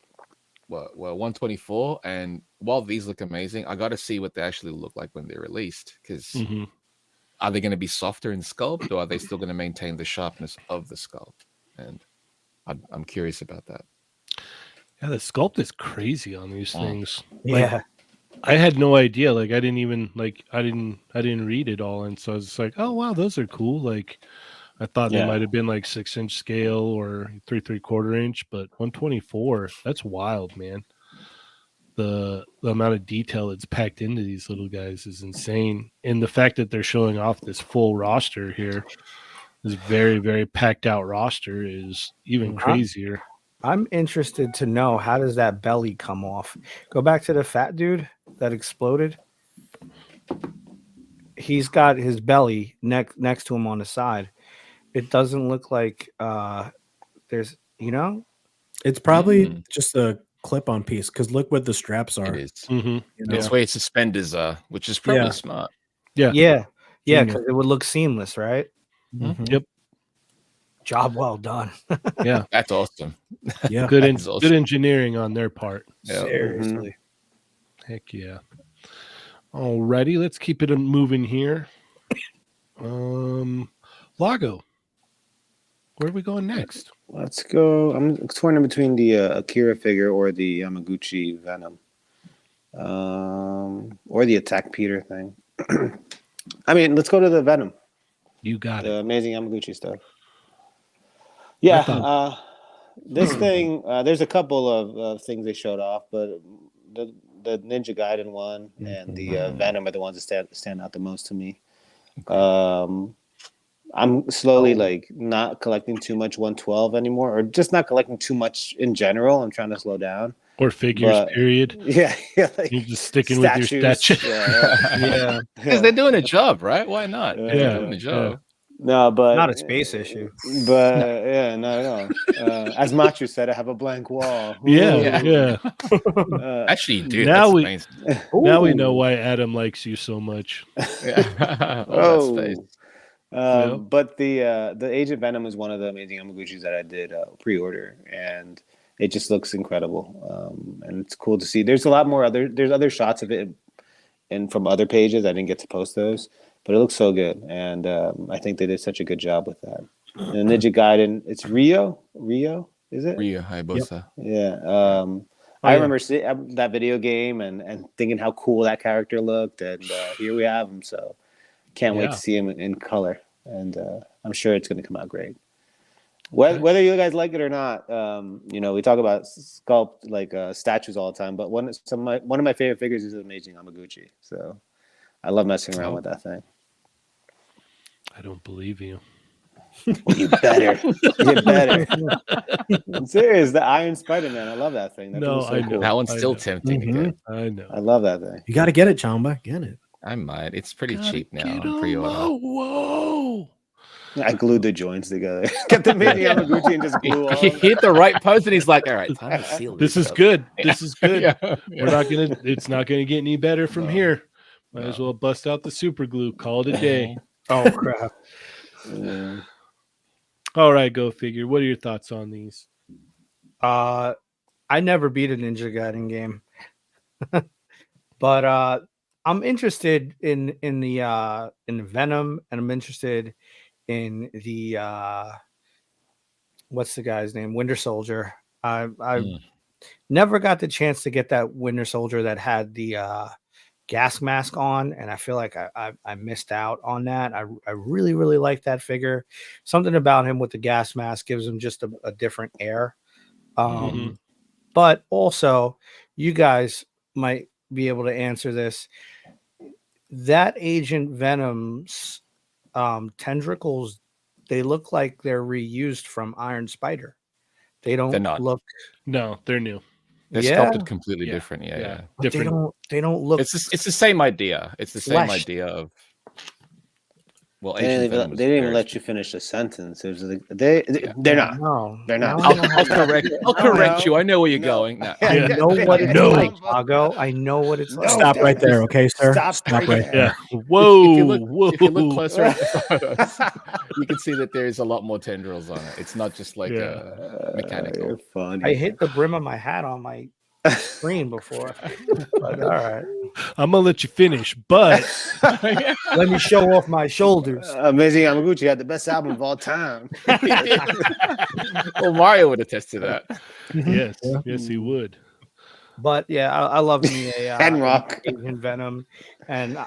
[SPEAKER 5] 124, and while these look amazing, I got to see what they actually look like when they're released. Because are they going to be softer in sculpt, or are they still going to maintain the sharpness of the sculpt? And I'm curious about that.
[SPEAKER 1] Yeah, the sculpt is crazy on these things.
[SPEAKER 4] Yeah.
[SPEAKER 1] Like, I had no idea. Like I didn't even I didn't read it all, and so I was like, oh wow, those are cool. Like I thought they might have been like 6-inch scale or 3/4 inch, but 124. That's wild, man. The amount of detail that's packed into these little guys is insane, and the fact that they're showing off this full roster here, this very very packed out roster, is even crazier.
[SPEAKER 4] I'm interested to know, how does that belly come off? Go back to the fat dude that exploded. He's got his belly next to him on the side. It doesn't look like there's,
[SPEAKER 3] It's probably just a clip-on piece because look what the straps are.
[SPEAKER 5] It is.
[SPEAKER 1] Mm-hmm.
[SPEAKER 5] It's where its suspenders are, which is probably smart.
[SPEAKER 1] Yeah.
[SPEAKER 4] Yeah,
[SPEAKER 1] Senior.
[SPEAKER 4] because it would look seamless, right?
[SPEAKER 3] Mhm.
[SPEAKER 1] Yep.
[SPEAKER 4] Job well done.
[SPEAKER 1] Yeah.
[SPEAKER 5] That's awesome.
[SPEAKER 3] Yeah.
[SPEAKER 1] Good
[SPEAKER 5] That's
[SPEAKER 1] good
[SPEAKER 5] awesome.
[SPEAKER 1] engineering on their part.
[SPEAKER 5] Yeah.
[SPEAKER 4] Seriously.
[SPEAKER 1] Heck yeah. Alrighty, let's keep it moving here. Lago. Where are we going next?
[SPEAKER 2] Let's go. I'm torn in between the Akira figure or the Yamaguchi Venom, or the Attack Peter thing. I mean, let's go to the Venom,
[SPEAKER 1] You got
[SPEAKER 2] the
[SPEAKER 1] it.
[SPEAKER 2] amazing Yamaguchi stuff. Yeah, this thing. There's a couple of things they showed off, but the Ninja Gaiden one and the Venom are the ones that stand out the most to me. I'm slowly like not collecting too much 112 anymore, or just not collecting too much in general. I'm trying to slow down.
[SPEAKER 1] Or figures,
[SPEAKER 2] But
[SPEAKER 1] period.
[SPEAKER 2] yeah, like
[SPEAKER 1] You're just sticking with your statue.
[SPEAKER 4] Yeah.
[SPEAKER 5] Because they're doing a job, right? Why not? They're
[SPEAKER 1] Yeah,
[SPEAKER 5] doing a job.
[SPEAKER 2] No, but
[SPEAKER 4] Not a space issue.
[SPEAKER 2] But yeah, not at all. As Machu said, I have a blank wall.
[SPEAKER 1] Yeah, yeah.
[SPEAKER 5] Actually, dude,
[SPEAKER 1] Now
[SPEAKER 5] that's
[SPEAKER 1] we-
[SPEAKER 5] amazing.
[SPEAKER 1] Now we know why Adam likes you so much.
[SPEAKER 5] Yeah. Oh, that's face.
[SPEAKER 2] But the Agent Venom is one of the amazing Yamaguchis that I did pre-order, and it just looks incredible. And it's cool to see. There's a lot more there's other shots of it, and from other pages. I didn't get to post those, but it looks so good, and I think they did such a good job with that. And Ninja Gaiden, it's Rio, is it?
[SPEAKER 5] Ryu Hayabusa.
[SPEAKER 2] Yeah. I remember seeing that video game and thinking how cool that character looked, and here we have him. So can't wait to see him in color, and I'm sure it's going to come out great. Whether you guys like it or not, we talk about sculpt statues all the time, but one of my favorite figures is amazing Yamaguchi. So I love messing around with that thing.
[SPEAKER 1] I don't believe you.
[SPEAKER 2] You better. I'm serious. The Iron Spider-Man. I love that thing. That thing is so cool.
[SPEAKER 5] That one's still tempting to get.
[SPEAKER 1] I know.
[SPEAKER 2] I love that thing.
[SPEAKER 3] You got to get it, Chamba. Get it.
[SPEAKER 5] I might. It's pretty cheap now
[SPEAKER 1] Get
[SPEAKER 5] on pre-order.
[SPEAKER 1] Whoa.
[SPEAKER 2] I glued the joints together. Get the mini Yamaguchi and just glue all.
[SPEAKER 5] He hit the right pose and he's like, "All right, time to seal
[SPEAKER 1] This
[SPEAKER 5] this
[SPEAKER 1] is
[SPEAKER 5] up."
[SPEAKER 1] good. This is good.
[SPEAKER 5] Yeah.
[SPEAKER 1] It's not gonna get any better from here. Might as well bust out the super glue. Call it a day.
[SPEAKER 4] Oh crap.
[SPEAKER 1] All right, go figure. What are your thoughts on these?
[SPEAKER 4] I never beat a Ninja Gaiden game. But I'm interested in the Venom, and I'm interested in the what's the guy's name? Winter Soldier. I never got the chance to get that Winter Soldier that had the gas mask on, and I feel like I missed out on that. I really, really like that figure. Something about him with the gas mask gives him just a different air. But also, you guys might be able to answer this. That Agent Venom's tendrils, they look like they're reused from Iron Spider. They're not. Look.
[SPEAKER 1] No, they're new.
[SPEAKER 5] They're sculpted completely different. Yeah.
[SPEAKER 1] Different.
[SPEAKER 4] They don't look.
[SPEAKER 5] It's the same idea. It's the same idea of. Well,
[SPEAKER 2] they didn't even let you finish the sentence. It was like, they're not.
[SPEAKER 4] No,
[SPEAKER 2] they're not.
[SPEAKER 5] I'll correct you. I know where you're going. No.
[SPEAKER 4] I know what it's like, Lago. I know what it's like.
[SPEAKER 3] Stop right there, okay, sir?
[SPEAKER 2] Stop right there.
[SPEAKER 1] Yeah. Whoa.
[SPEAKER 5] If you look closer at the photos, you can see that there's a lot more tendrils on it. It's not just like a mechanical.
[SPEAKER 2] You're funny.
[SPEAKER 4] I hit the brim of my hat on my screen before. But all right.
[SPEAKER 1] I'm gonna let you finish, but
[SPEAKER 4] let me show off my shoulders.
[SPEAKER 2] Amazing Yamaguchi had the best album of all time.
[SPEAKER 5] Well, Mario would attest to that.
[SPEAKER 1] Yes, he would.
[SPEAKER 4] But yeah, I love me
[SPEAKER 2] and Rock
[SPEAKER 4] Agent Venom, and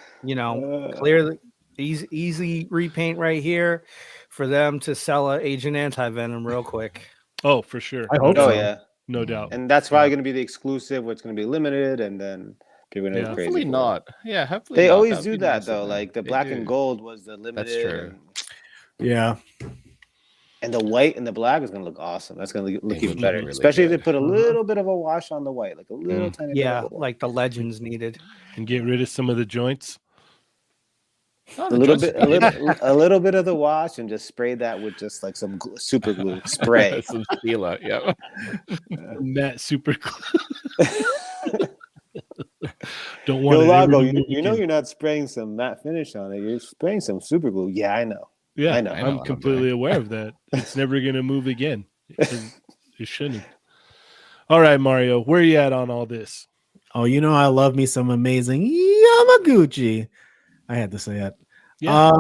[SPEAKER 4] clearly easy repaint right here for them to sell an Agent Anti-Venom real quick.
[SPEAKER 1] Oh, for sure.
[SPEAKER 3] I hope
[SPEAKER 2] so.
[SPEAKER 3] Yeah,
[SPEAKER 1] no doubt.
[SPEAKER 2] And that's probably going to be the exclusive. Where it's going to be limited, and then people are going to go crazy.
[SPEAKER 5] Hopefully not. Yeah, hopefully
[SPEAKER 2] they
[SPEAKER 5] not.
[SPEAKER 2] always
[SPEAKER 5] That'd
[SPEAKER 2] do
[SPEAKER 5] be
[SPEAKER 2] that
[SPEAKER 5] nice
[SPEAKER 2] though. Like the black and gold was the limited.
[SPEAKER 5] That's true.
[SPEAKER 3] Yeah.
[SPEAKER 2] And the white and the black is going to look awesome. That's going to look even better,
[SPEAKER 5] really
[SPEAKER 2] especially
[SPEAKER 5] good.
[SPEAKER 2] if they put a little bit of a wash on the white, like a little tiny.
[SPEAKER 4] Yeah,
[SPEAKER 2] bit of a
[SPEAKER 4] like the legends needed.
[SPEAKER 1] And get rid of some of the joints.
[SPEAKER 5] Oh,
[SPEAKER 2] a little bit of the wash, and just spray that with just like some super glue spray.
[SPEAKER 5] Some sealer, yeah.
[SPEAKER 1] Matte super glue. Don't want
[SPEAKER 2] Yo,
[SPEAKER 1] it ever
[SPEAKER 2] Lago,
[SPEAKER 1] to
[SPEAKER 2] you,
[SPEAKER 1] move
[SPEAKER 2] you know
[SPEAKER 1] again.
[SPEAKER 2] you're not spraying some matte finish on it. You know
[SPEAKER 1] again.
[SPEAKER 2] you're not spraying some matte finish on it. You're spraying some super glue. Yeah, I know.
[SPEAKER 1] Yeah,
[SPEAKER 2] I know.
[SPEAKER 5] I know
[SPEAKER 1] I'm
[SPEAKER 5] what I'm
[SPEAKER 1] completely
[SPEAKER 5] doing.
[SPEAKER 1] aware of that. It's never going to move again because it shouldn't. All right, Mario, where you at on all this?
[SPEAKER 3] Oh, you know I love me some amazing Yamaguchi. I had to say it.
[SPEAKER 1] Yeah.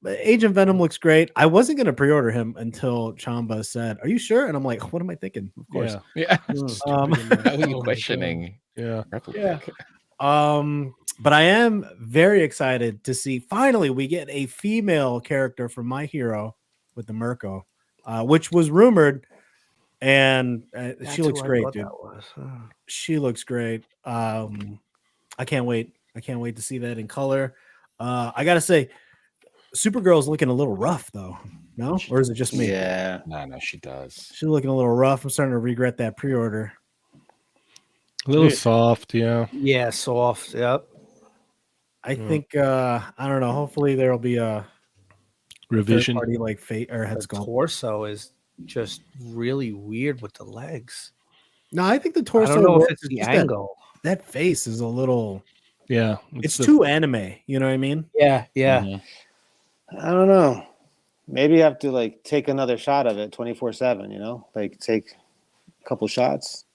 [SPEAKER 3] Agent Venom looks great. I wasn't gonna pre-order him until Chamba said, "Are you sure?" And I'm like, "What am I thinking?" Of course.
[SPEAKER 1] Yeah.
[SPEAKER 5] Yeah.
[SPEAKER 3] Um,
[SPEAKER 5] How are you
[SPEAKER 1] Oh my
[SPEAKER 5] questioning
[SPEAKER 1] Yeah.
[SPEAKER 5] Reveltech?
[SPEAKER 3] but I am very excited to see finally we get a female character from My Hero with the Mirko, which was rumored, and she looks great, dude. She looks great. I can't wait. I can't wait to see that in color. I gotta say, Supergirl's looking a little rough though. No, or is it just me?
[SPEAKER 2] Yeah.
[SPEAKER 5] No, she does.
[SPEAKER 3] She's looking a little rough. I'm starting to regret that pre-order.
[SPEAKER 1] A little
[SPEAKER 3] Yeah.
[SPEAKER 1] soft, yeah.
[SPEAKER 4] Yeah, soft. Yep.
[SPEAKER 3] I
[SPEAKER 1] Yeah.
[SPEAKER 3] think I don't know. Hopefully there'll be a third
[SPEAKER 1] Revision.
[SPEAKER 3] party like Fate or Head
[SPEAKER 4] The
[SPEAKER 3] Sculpt.
[SPEAKER 4] torso is just really weird with the legs.
[SPEAKER 3] No, I think the
[SPEAKER 4] I
[SPEAKER 3] torso.
[SPEAKER 4] don't know if
[SPEAKER 3] works.
[SPEAKER 4] it's the
[SPEAKER 3] Just
[SPEAKER 4] angle.
[SPEAKER 3] that face is a little.
[SPEAKER 1] Yeah.
[SPEAKER 3] It's too anime. You know what I mean?
[SPEAKER 4] Yeah, yeah.
[SPEAKER 5] Mhm.
[SPEAKER 2] I don't know. Maybe you have to like take another shot of it 24/7, you know? Like take a couple shots,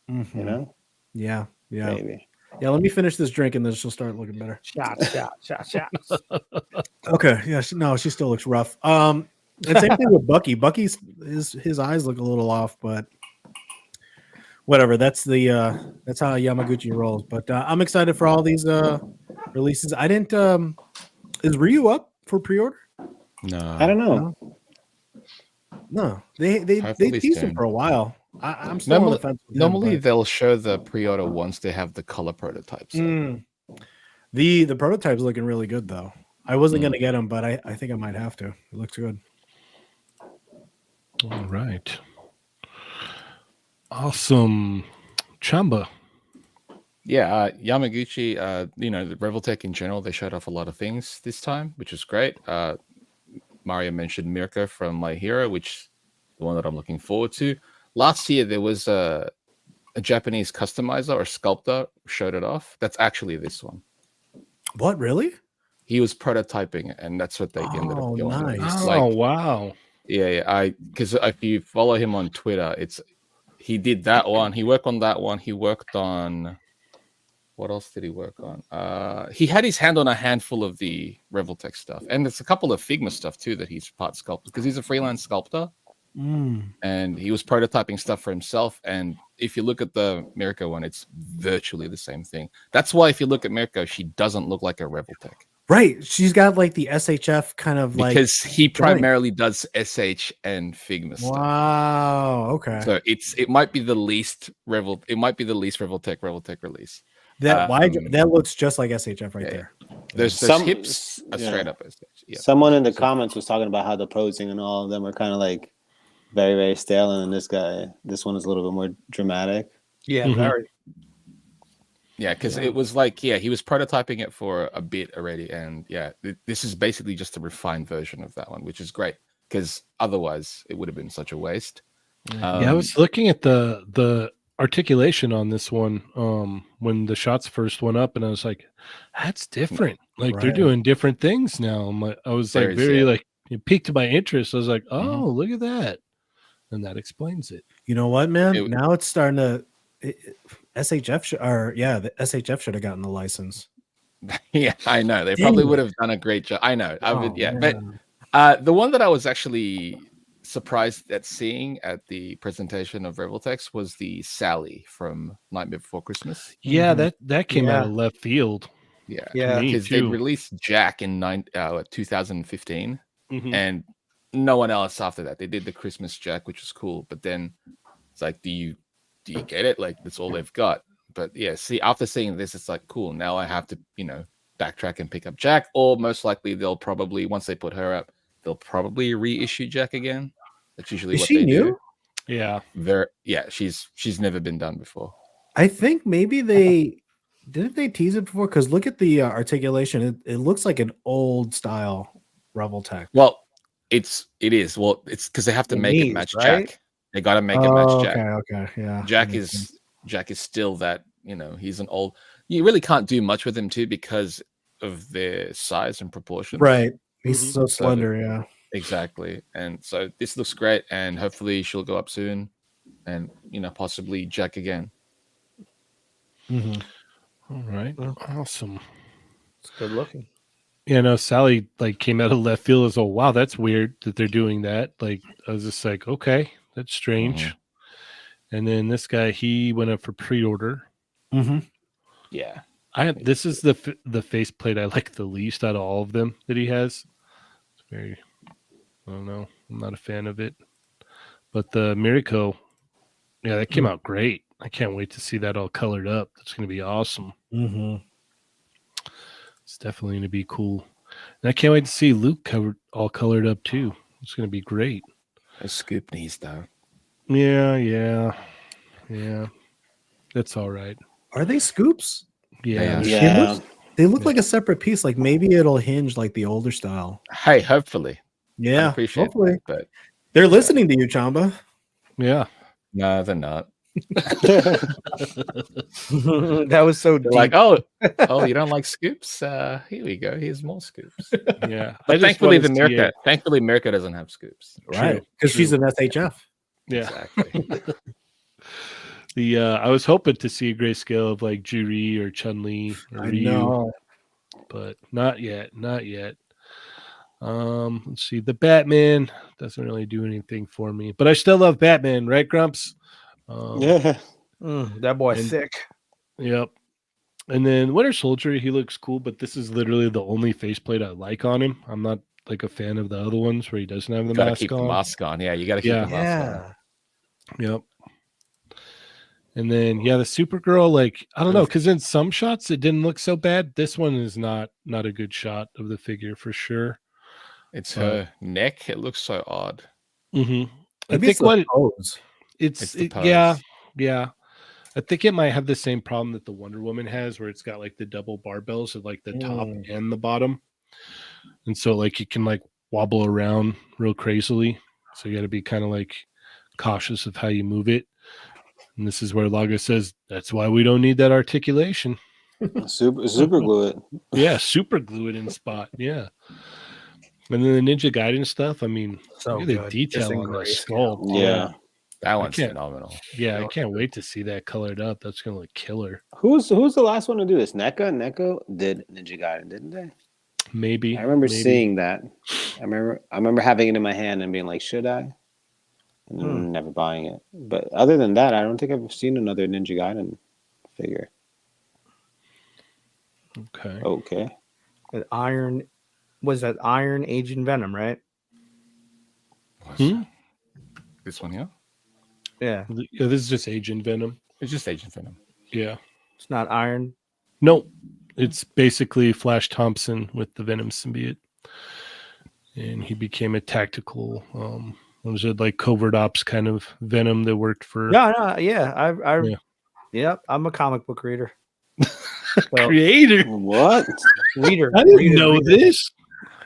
[SPEAKER 3] Mhm.
[SPEAKER 2] you know?
[SPEAKER 3] Yeah. Yeah.
[SPEAKER 2] Maybe.
[SPEAKER 3] Yeah. Let me finish this drink and then she'll start looking better.
[SPEAKER 4] Shots.
[SPEAKER 3] Okay. Yeah. She still looks rough. And same thing with Bucky. Bucky's his eyes look a little off, but whatever. That's how Yamaguchi rolls. But I'm excited for all these releases. I didn't. Is Ryu up for pre-order?
[SPEAKER 5] No.
[SPEAKER 2] I don't know.
[SPEAKER 3] No. They
[SPEAKER 5] Hopefully
[SPEAKER 3] teased him
[SPEAKER 5] soon.
[SPEAKER 3] for a while. I'm still on the fence. With him,
[SPEAKER 5] Normally
[SPEAKER 3] but-
[SPEAKER 5] they'll show the pre-order once they have the color prototypes.
[SPEAKER 3] The prototype's looking really good though. I wasn't gonna get him, but I think I might have to. It looks good.
[SPEAKER 1] All right. Awesome. Chamba.
[SPEAKER 5] Yeah, Yamaguchi, the Reveltech in general, they showed off a lot of things this time, which is great. Mario mentioned Mirko from My Hero, which is the one that I'm looking forward to. Last year, there was a Japanese customizer or sculptor showed it off. That's actually this one.
[SPEAKER 3] What, really?
[SPEAKER 5] He was prototyping it, and that's what they ended up going with.
[SPEAKER 3] Nice.
[SPEAKER 1] Oh, wow.
[SPEAKER 5] Yeah. Because if you follow him on Twitter, he did that one. He worked on that one. He worked on... What else did he work on? He had his hand on a handful of the Reveltech stuff. And there's a couple of Figma stuff, too, that he's part sculptor. Because he's a freelance sculptor. And he was prototyping stuff for himself. And if you look at the Mirko one, it's virtually the same thing. That's why if you look at Mirko, she doesn't look like a Reveltech.
[SPEAKER 3] Right. She's got like the SHF kind of like...
[SPEAKER 5] Because he primarily does SH and Figma stuff.
[SPEAKER 3] Wow. Okay.
[SPEAKER 5] So it might be the least Reveltech release.
[SPEAKER 3] That looks just like SHF right there.
[SPEAKER 5] There's hips are straight up SH. Yeah.
[SPEAKER 2] Someone in the comments was talking about how the posing and all of them are kind of like very, very stale, and then this one is a little bit more dramatic.
[SPEAKER 4] Yeah, very.
[SPEAKER 5] Yeah, because it was like, he was prototyping it for a bit already, and this is basically just a refined version of that one, which is great, because otherwise it would have been such a waste.
[SPEAKER 1] I was looking at the articulation on this one when the shots first went up, and I was like, that's different. Like they're doing different things now. I was like it piqued my interest. I was like, oh, look at that. And that explains it.
[SPEAKER 3] You know what, man? Now it's starting to SHF the SHF should have gotten the license.
[SPEAKER 5] Yeah, I know. They probably would have done a great job. I know. But the one that I was actually surprised at seeing at the presentation of Reveltex was the Sally from Nightmare Before Christmas.
[SPEAKER 1] Yeah, that came out of left field.
[SPEAKER 5] Yeah, because they released Jack in 2015, and no one else after that. They did the Christmas Jack, which was cool, but then it's like, do you get it? Like that's all they've got. But yeah, see, after seeing this, it's like, cool. Now I have to, backtrack and pick up Jack, or most likely they'll probably, once they put her up, they'll probably reissue Jack again. That's usually what they do.
[SPEAKER 1] Yeah.
[SPEAKER 5] She's never been done before.
[SPEAKER 3] I think maybe they tease it before, because look at the articulation. It looks like an old style Reveltech.
[SPEAKER 5] Well, it is. Well, it's because they have to make it match Jack. They got to make it match Jack.
[SPEAKER 3] Okay, yeah.
[SPEAKER 5] Jack is still that, he's an old. you really can't do much with them too because of their size and proportions.
[SPEAKER 3] Right. He's
[SPEAKER 1] Mhm.
[SPEAKER 3] so slender. Yeah.
[SPEAKER 5] Exactly. And so this looks great, and hopefully she'll go up soon, and possibly Jack again.
[SPEAKER 3] Mm-hmm.
[SPEAKER 1] All right.
[SPEAKER 4] Yeah.
[SPEAKER 1] Awesome.
[SPEAKER 4] It's good looking.
[SPEAKER 1] Yeah, no, Sally like came out of left field as, oh wow, that's weird that they're doing that. Like I was just like, okay, that's strange. And then this guy, he went up for pre-order.
[SPEAKER 3] Mm-hmm.
[SPEAKER 5] Yeah.
[SPEAKER 1] This is the faceplate I like the least out of all of them that he has. It's very, I don't know, I'm not a fan of it. But the Miracle, yeah, that came out great. I can't wait to see that all colored up. That's going to be awesome.
[SPEAKER 3] Mm-hmm.
[SPEAKER 1] It's definitely going to be cool. And I can't wait to see Luke all colored up too. It's going to be great.
[SPEAKER 5] A scoop knees though.
[SPEAKER 1] Yeah. That's all right.
[SPEAKER 3] Are they scoops?
[SPEAKER 1] Yeah.
[SPEAKER 2] Yeah.
[SPEAKER 3] They look like a separate piece. Like maybe it'll hinge like the older style.
[SPEAKER 5] Hey, hopefully.
[SPEAKER 3] Yeah.
[SPEAKER 5] I appreciate
[SPEAKER 3] Hopefully.
[SPEAKER 5] that, but
[SPEAKER 3] They're listening to you, Chamba.
[SPEAKER 1] Yeah.
[SPEAKER 5] no, they're not.
[SPEAKER 4] That was so
[SPEAKER 5] They're
[SPEAKER 4] deep.
[SPEAKER 5] like, oh, you don't like scoops? Here we go. Here's more scoops.
[SPEAKER 1] Yeah.
[SPEAKER 5] But
[SPEAKER 1] I just
[SPEAKER 5] thankfully,
[SPEAKER 1] wanna see it.
[SPEAKER 5] Thankfully, America doesn't have scoops.
[SPEAKER 3] Right. Because she's an SHF.
[SPEAKER 1] Yeah.
[SPEAKER 5] Exactly.
[SPEAKER 1] I was hoping to see a grayscale of like Juri or Chun-Li or
[SPEAKER 3] I
[SPEAKER 1] Ryu,
[SPEAKER 3] know.
[SPEAKER 1] but not yet. Let's see. The Batman doesn't really do anything for me, but I still love Batman, right, Grumps?
[SPEAKER 2] Yeah.
[SPEAKER 4] That boy's
[SPEAKER 1] and-
[SPEAKER 4] sick.
[SPEAKER 1] Yep. And then Winter Soldier, he looks cool, but this is literally the only faceplate I like on him. I'm not like a fan of the other ones where he doesn't have the
[SPEAKER 5] Gotta
[SPEAKER 1] mask
[SPEAKER 5] keep
[SPEAKER 1] on.
[SPEAKER 5] the mask on. Yeah, you gotta keep
[SPEAKER 1] Yeah.
[SPEAKER 5] the mask on.
[SPEAKER 1] Yep. And then the Supergirl, like I don't know, because in some shots it didn't look so bad. This one is not a good shot of the figure for sure.
[SPEAKER 5] It's her neck. It looks so odd.
[SPEAKER 1] Mm-hmm. I
[SPEAKER 3] Maybe
[SPEAKER 1] think
[SPEAKER 3] it's the
[SPEAKER 1] what
[SPEAKER 3] pose.
[SPEAKER 5] It's the pose.
[SPEAKER 1] yeah. I think it might have the same problem that the Wonder Woman has, where it's got like the double barbells at like the top and the bottom, and so like it can like wobble around real crazily. So you got to be kind of like cautious of how you move it. And this is where Lago says that's why we don't need that articulation.
[SPEAKER 2] Super glue it.
[SPEAKER 1] Yeah, super glue it in spot. Yeah. And then the Ninja Gaiden stuff. I mean,
[SPEAKER 4] So
[SPEAKER 1] look at the
[SPEAKER 4] good.
[SPEAKER 1] detail
[SPEAKER 4] Just in
[SPEAKER 1] on the
[SPEAKER 4] grayscale.
[SPEAKER 1] sculpt.
[SPEAKER 2] Yeah.
[SPEAKER 5] That one's
[SPEAKER 1] can't-
[SPEAKER 5] phenomenal.
[SPEAKER 1] Yeah, I can't wait to see that colored up. That's gonna look killer.
[SPEAKER 2] Who's the last one to do this? NECA? NECA did Ninja Gaiden, didn't they?
[SPEAKER 1] Maybe.
[SPEAKER 2] I remember
[SPEAKER 1] maybe.
[SPEAKER 2] seeing that. I remember having it in my hand and being like, should I? And never buying it. But other than that, I don't think I've seen another Ninja Gaiden figure.
[SPEAKER 1] Okay.
[SPEAKER 2] Okay.
[SPEAKER 4] Iron Agent Venom, right?
[SPEAKER 5] This one here?
[SPEAKER 4] Yeah.
[SPEAKER 1] Yeah, this is just Agent Venom.
[SPEAKER 5] It's just Agent Venom.
[SPEAKER 1] Yeah.
[SPEAKER 4] It's not Iron.
[SPEAKER 1] Nope. It's basically Flash Thompson with the Venom symbiote. And he became a tactical, what was it, like covert ops kind of Venom that worked for
[SPEAKER 4] Yep, I'm a comic book reader.
[SPEAKER 1] creator.
[SPEAKER 2] What?
[SPEAKER 4] Reader.
[SPEAKER 1] I didn't
[SPEAKER 4] reader,
[SPEAKER 1] know
[SPEAKER 4] reader.
[SPEAKER 1] this.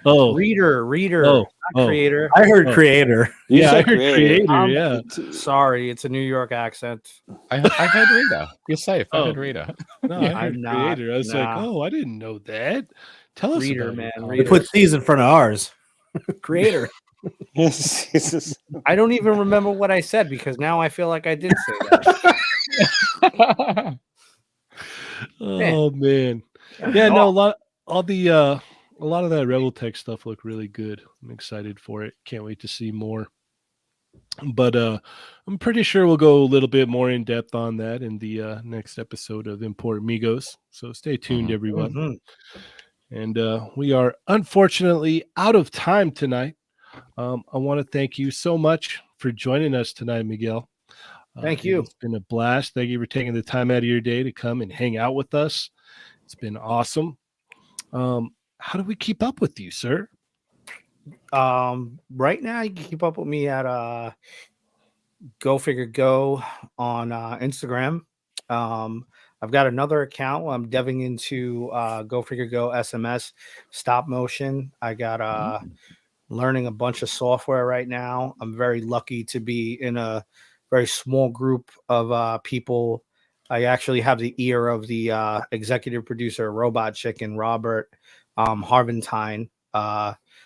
[SPEAKER 1] Oh,
[SPEAKER 4] Reader.
[SPEAKER 1] oh,
[SPEAKER 4] Not creator.
[SPEAKER 3] I heard creator.
[SPEAKER 2] You
[SPEAKER 1] yeah, I
[SPEAKER 2] said
[SPEAKER 1] heard creator. Yeah.
[SPEAKER 4] Sorry, it's a New York accent.
[SPEAKER 5] I heard Rita. You're safe. I heard Rita.
[SPEAKER 1] No,
[SPEAKER 4] Yeah,
[SPEAKER 1] I heard
[SPEAKER 4] I'm not.
[SPEAKER 1] creator. I was like,
[SPEAKER 4] Nah.
[SPEAKER 1] oh, I didn't know that. Tell us
[SPEAKER 4] Reader,
[SPEAKER 1] about
[SPEAKER 4] man,
[SPEAKER 1] it.
[SPEAKER 3] They
[SPEAKER 4] reader.
[SPEAKER 3] put C's in front of ours. Creator.
[SPEAKER 2] Jesus.
[SPEAKER 4] I don't even remember what I said because now I feel like I did say that.
[SPEAKER 1] Oh man. Yeah, no, a lot of that Rebel Tech stuff looked really good. I'm excited for it. Can't wait to see more. But I'm pretty sure we'll go a little bit more in depth on that in the next episode of Import Migos. So stay tuned, everyone.
[SPEAKER 4] Mhm.
[SPEAKER 1] And we are unfortunately out of time tonight. I want to thank you so much for joining us tonight, Miguel.
[SPEAKER 4] Thank you.
[SPEAKER 1] It's been a blast. Thank you for taking the time out of your day to come and hang out with us. It's been awesome. How do we keep up with you, sir?
[SPEAKER 4] Right now you can keep up with me at Go Figure Go on Instagram. I've got another account. I'm deving into Go Figure Go SMS stop motion. I got learning a bunch of software right now. I'm very lucky to be in a very small group of people I actually have the ear of the executive producer, Robot Chicken, Robert Harventine.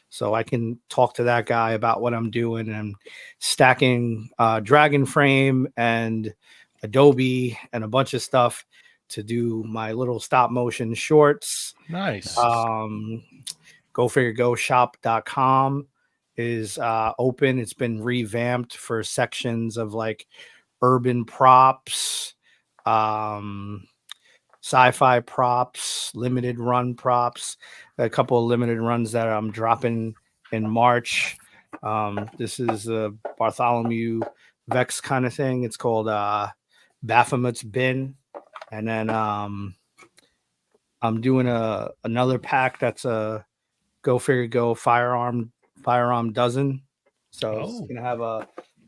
[SPEAKER 4] So I can talk to that guy about what I'm doing and stacking Dragon Frame and Adobe and a bunch of stuff to do my little stop motion shorts.
[SPEAKER 1] Nice.
[SPEAKER 4] GoFigureGoShop.com is open. It's been revamped for sections of like urban props, sci-fi props, limited run props, a couple of limited runs that I'm dropping in March. This is a Bartholomew Vex kind of thing. It's called Baphomet's Bin. And then I'm doing another pack that's a Go Figure Go firearm dozen. So it's gonna have a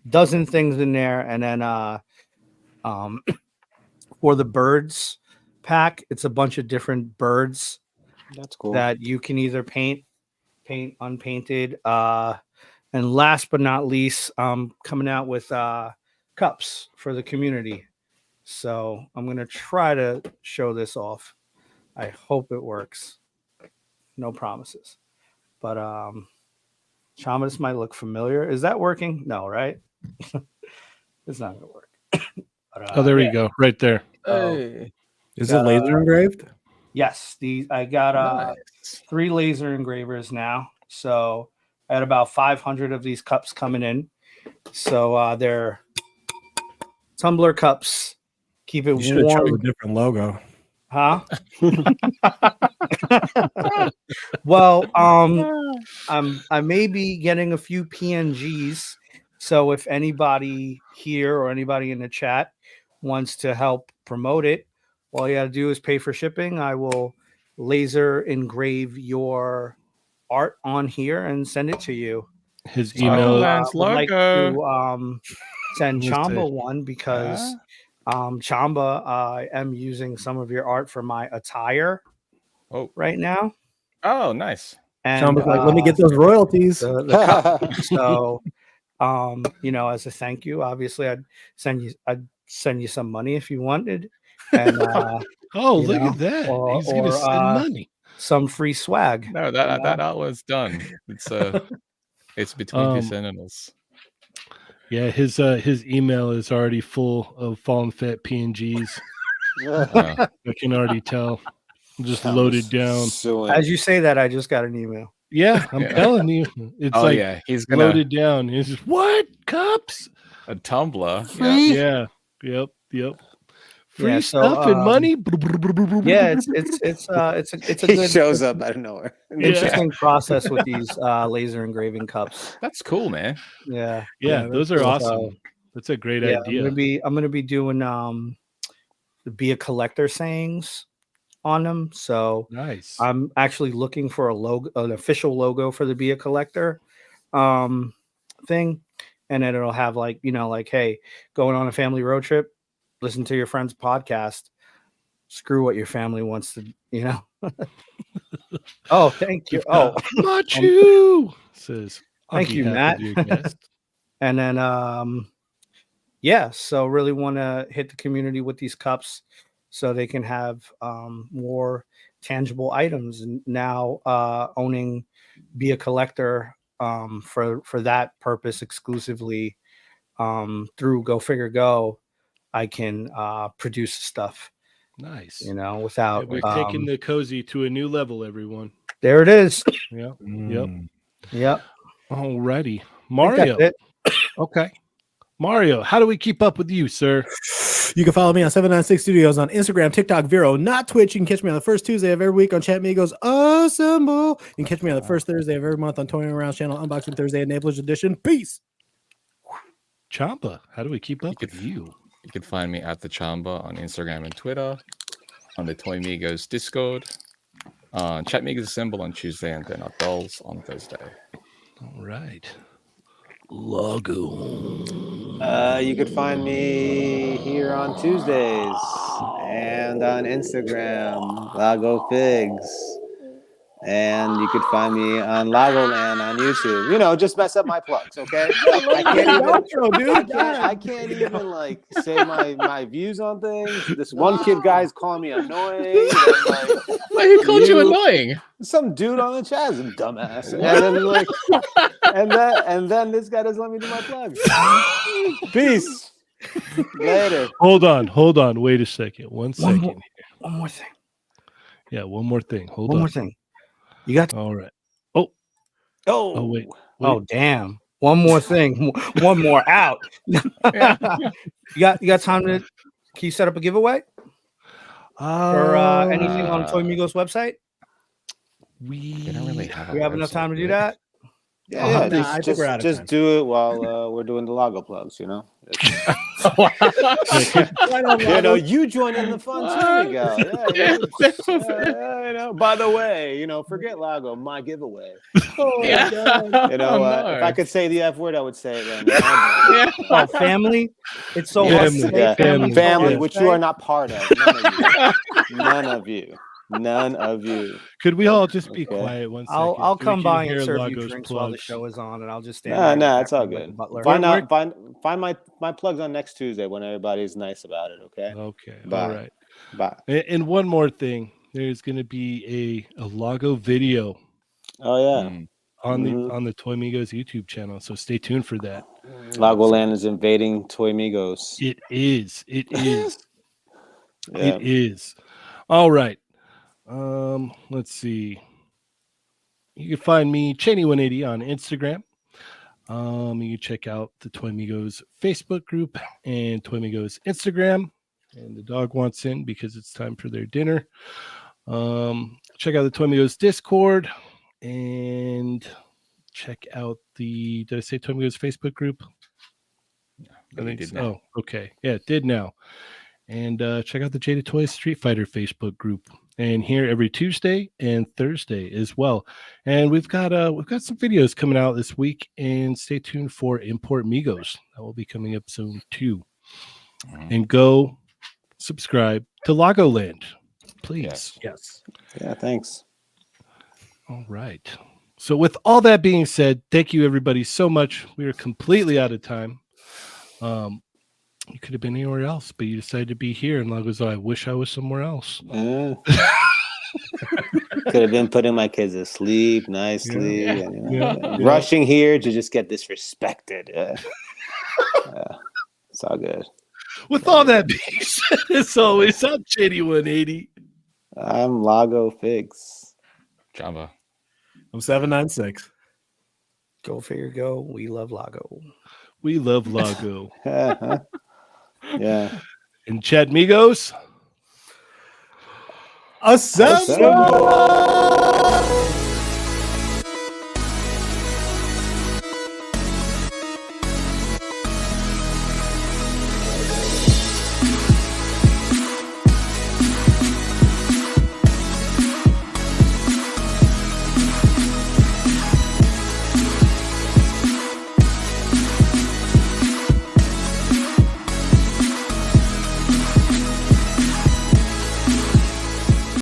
[SPEAKER 4] dozen things in there, and then for the birds pack, it's a bunch of different birds
[SPEAKER 2] That's cool.
[SPEAKER 4] that you can either paint unpainted, and last but not least, coming out with cups for the community. So I'm gonna try to show this off. I hope it works. No promises. But Chamba, this might look familiar. Is that working? No, right? It's not gonna work. But,
[SPEAKER 1] There we go, right there.
[SPEAKER 5] Hey,
[SPEAKER 3] Is it laser engraved?
[SPEAKER 4] Yes, I got
[SPEAKER 5] nice.
[SPEAKER 4] 3 laser engravers now. So I had about 500 of these cups coming in. So they're tumbler cups. Keep it
[SPEAKER 3] You should have chosen a
[SPEAKER 4] warm.
[SPEAKER 3] different logo.
[SPEAKER 4] Huh? Well, I may be getting a few PNGs. So if anybody here or anybody in the chat wants to help promote it, all you got to do is pay for shipping. I will laser engrave your art on here and send it to you.
[SPEAKER 1] His
[SPEAKER 4] So,
[SPEAKER 1] email.
[SPEAKER 4] I
[SPEAKER 5] Lance
[SPEAKER 4] would like
[SPEAKER 5] logo.
[SPEAKER 4] to send
[SPEAKER 1] Let's
[SPEAKER 4] Chamba
[SPEAKER 1] see.
[SPEAKER 4] one because Chamba, I am using some of your art for my attire
[SPEAKER 5] Oh,
[SPEAKER 4] right now.
[SPEAKER 5] oh, nice.
[SPEAKER 4] And
[SPEAKER 3] Sean was like, let me get those royalties.
[SPEAKER 4] the cup. So, as a thank you, obviously, I'd send you some money if you wanted, and
[SPEAKER 1] Oh,
[SPEAKER 4] you
[SPEAKER 1] look
[SPEAKER 4] know,
[SPEAKER 1] at that.
[SPEAKER 4] or-
[SPEAKER 1] He's going to
[SPEAKER 4] or,
[SPEAKER 1] send money.
[SPEAKER 4] some free swag.
[SPEAKER 5] No, that art was done. It's between two sentinels.
[SPEAKER 1] Yeah, his email is already full of fallen fat PNGs.
[SPEAKER 5] Uh,
[SPEAKER 1] I can already tell. Just
[SPEAKER 2] Chamba's
[SPEAKER 1] loaded down.
[SPEAKER 2] suing.
[SPEAKER 4] As you say that, I just got an email.
[SPEAKER 1] Yeah, I'm
[SPEAKER 5] Yeah.
[SPEAKER 1] telling you. It's
[SPEAKER 5] oh
[SPEAKER 1] like
[SPEAKER 5] yeah, he's gonna
[SPEAKER 1] loaded down. It's just, what? Cups?
[SPEAKER 5] a tumbler.
[SPEAKER 2] Free?
[SPEAKER 1] Yeah. Yep. Free
[SPEAKER 4] Yeah, so,
[SPEAKER 1] stuff and money.
[SPEAKER 4] Yeah, it's a
[SPEAKER 2] He
[SPEAKER 4] good
[SPEAKER 2] shows up out of nowhere.
[SPEAKER 4] interesting process with these laser engraving cups.
[SPEAKER 5] That's cool, man.
[SPEAKER 4] Yeah,
[SPEAKER 1] Yeah, those are
[SPEAKER 4] cool.
[SPEAKER 1] awesome. That's a great
[SPEAKER 4] yeah.
[SPEAKER 1] idea.
[SPEAKER 4] I'm gonna be doing the Be a Collector sayings on them. So
[SPEAKER 1] Nice.
[SPEAKER 4] I'm actually looking for an official logo for the Be a Collector thing, and then it'll have like hey, going on a family road trip, listen to your friend's podcast. Screw what your family wants to, Oh, thank you. Oh,
[SPEAKER 1] Machu says. on
[SPEAKER 4] Thank you,
[SPEAKER 1] behalf of
[SPEAKER 4] Matt.
[SPEAKER 1] your guest.
[SPEAKER 4] and then so really want to hit the community with these cups so they can have more tangible items. And now owning Be a Collector for that purpose exclusively through Go Figure Go, I can produce stuff,
[SPEAKER 1] Nice.
[SPEAKER 4] without
[SPEAKER 1] Yeah, we're taking the cozy to a new level, everyone.
[SPEAKER 4] there it is.
[SPEAKER 1] Yeah.
[SPEAKER 4] Yep.
[SPEAKER 1] Alrighty.
[SPEAKER 4] I think
[SPEAKER 1] Mario.
[SPEAKER 4] that's it.
[SPEAKER 1] Okay. Mario, how do we keep up with you, sir?
[SPEAKER 3] You can follow me on 796 Studios on Instagram, TikTok, Vero, not Twitch. You can catch me on the first Tuesday of every week on Chatmigos Assemble. You can catch me on the first Thursday of every month on Toying Around channel, Unboxing Thursday at Naples Edition. Peace.
[SPEAKER 1] Chamba, how do we keep up with you?
[SPEAKER 5] You can find me at the Chamba on Instagram and Twitter, on the Toymigos Discord, on Chatmigos Assemble on Tuesday, and then at Dolls on Thursday.
[SPEAKER 1] All right. Lago.
[SPEAKER 2] You could find me here on Tuesdays and on Instagram, Lago Figs. And you could find me on Lagoland on YouTube. You know, just mess up my plugs, okay? I can't even like say my views on things. This one kid guy's calling me annoying. And, like,
[SPEAKER 5] Wait, who called you annoying?
[SPEAKER 2] some dude on the chat is a dumbass. And then like and then this guy doesn't let me do my plugs. Peace. Later.
[SPEAKER 1] Hold on. Wait a second. One second.
[SPEAKER 4] One more thing.
[SPEAKER 1] Yeah, one more thing. Hold
[SPEAKER 4] One
[SPEAKER 1] on.
[SPEAKER 4] more thing. You got.
[SPEAKER 1] All right.
[SPEAKER 2] Oh,
[SPEAKER 1] Wait.
[SPEAKER 4] Oh damn! One more thing. One more out. You got time to? Can you set up a giveaway or anything on Chatmigos website?
[SPEAKER 5] We don't really have.
[SPEAKER 4] We have enough time to do that.
[SPEAKER 2] yeah.
[SPEAKER 3] Nah, I think we're out of
[SPEAKER 2] Just
[SPEAKER 3] time.
[SPEAKER 2] do it while we're doing the Lago plugs. You know.
[SPEAKER 3] You
[SPEAKER 2] know, you join in the fun too, Miguel. Yeah, you know. By the way, you know, forget Lago, my giveaway.
[SPEAKER 5] Yeah.
[SPEAKER 2] You know,
[SPEAKER 5] No.
[SPEAKER 2] if I could say the F word, I would say it then.
[SPEAKER 5] Yeah.
[SPEAKER 4] Oh, family. It's so hard to say
[SPEAKER 2] family,
[SPEAKER 1] yeah.
[SPEAKER 2] which you are not part of. None of you.
[SPEAKER 1] Could we all just be
[SPEAKER 2] Okay.
[SPEAKER 1] quiet one second?
[SPEAKER 4] I'll
[SPEAKER 1] so we
[SPEAKER 4] come
[SPEAKER 1] can
[SPEAKER 4] by and
[SPEAKER 1] hear
[SPEAKER 4] serve you
[SPEAKER 1] Lago's
[SPEAKER 4] drinks while the
[SPEAKER 1] plugs?
[SPEAKER 4] show is on, and I'll just stand. there in the
[SPEAKER 2] Nah, it's all
[SPEAKER 4] background like a
[SPEAKER 2] good.
[SPEAKER 4] butler.
[SPEAKER 2] Find my plugs on next Tuesday when everybody's nice about it. Okay.
[SPEAKER 1] Okay.
[SPEAKER 2] Bye.
[SPEAKER 1] All right.
[SPEAKER 2] Bye.
[SPEAKER 1] And one more thing. There's going to be a Lago video
[SPEAKER 2] Oh yeah.
[SPEAKER 1] on the Chatmigos YouTube channel, so stay tuned for that.
[SPEAKER 2] Lagoland is invading Chatmigos.
[SPEAKER 1] It is.
[SPEAKER 2] Yeah.
[SPEAKER 1] It is. All right. Let's see. You can find me Cheney180 on Instagram. You can check out the Chatmigos Facebook group and Chatmigos Instagram. And the dog wants in because it's time for their dinner. Check out the Chatmigos Discord and check out the. Did I say Chatmigos Facebook group? I think so. Oh, okay. Yeah, it did now. And check out the Jada Toys Street Fighter Facebook group. And here every Tuesday and Thursday as well. And we've got some videos coming out this week. And stay tuned for Import Migos. That will be coming up soon too. And go subscribe to Lagoland, please.
[SPEAKER 3] Yes.
[SPEAKER 2] Yeah. Thanks.
[SPEAKER 1] All right. So with all that being said, thank you everybody so much. We are completely out of time. You could have been anywhere else, but you decided to be here. And Lago's, I wish I was somewhere else.
[SPEAKER 2] Could have been putting my kids to sleep nicely.
[SPEAKER 1] Yeah.
[SPEAKER 2] And, you know, rushing here to just get disrespected. It's all good.
[SPEAKER 1] With all that being said, as always, I'm Cheney180.
[SPEAKER 2] I'm Lago Figs.
[SPEAKER 5] Chamba.
[SPEAKER 3] I'm 796.
[SPEAKER 4] Go figure, go. We love Lago.
[SPEAKER 1] We love Lago.
[SPEAKER 2] Yeah.
[SPEAKER 1] And Chatmigos.
[SPEAKER 3] Assemble!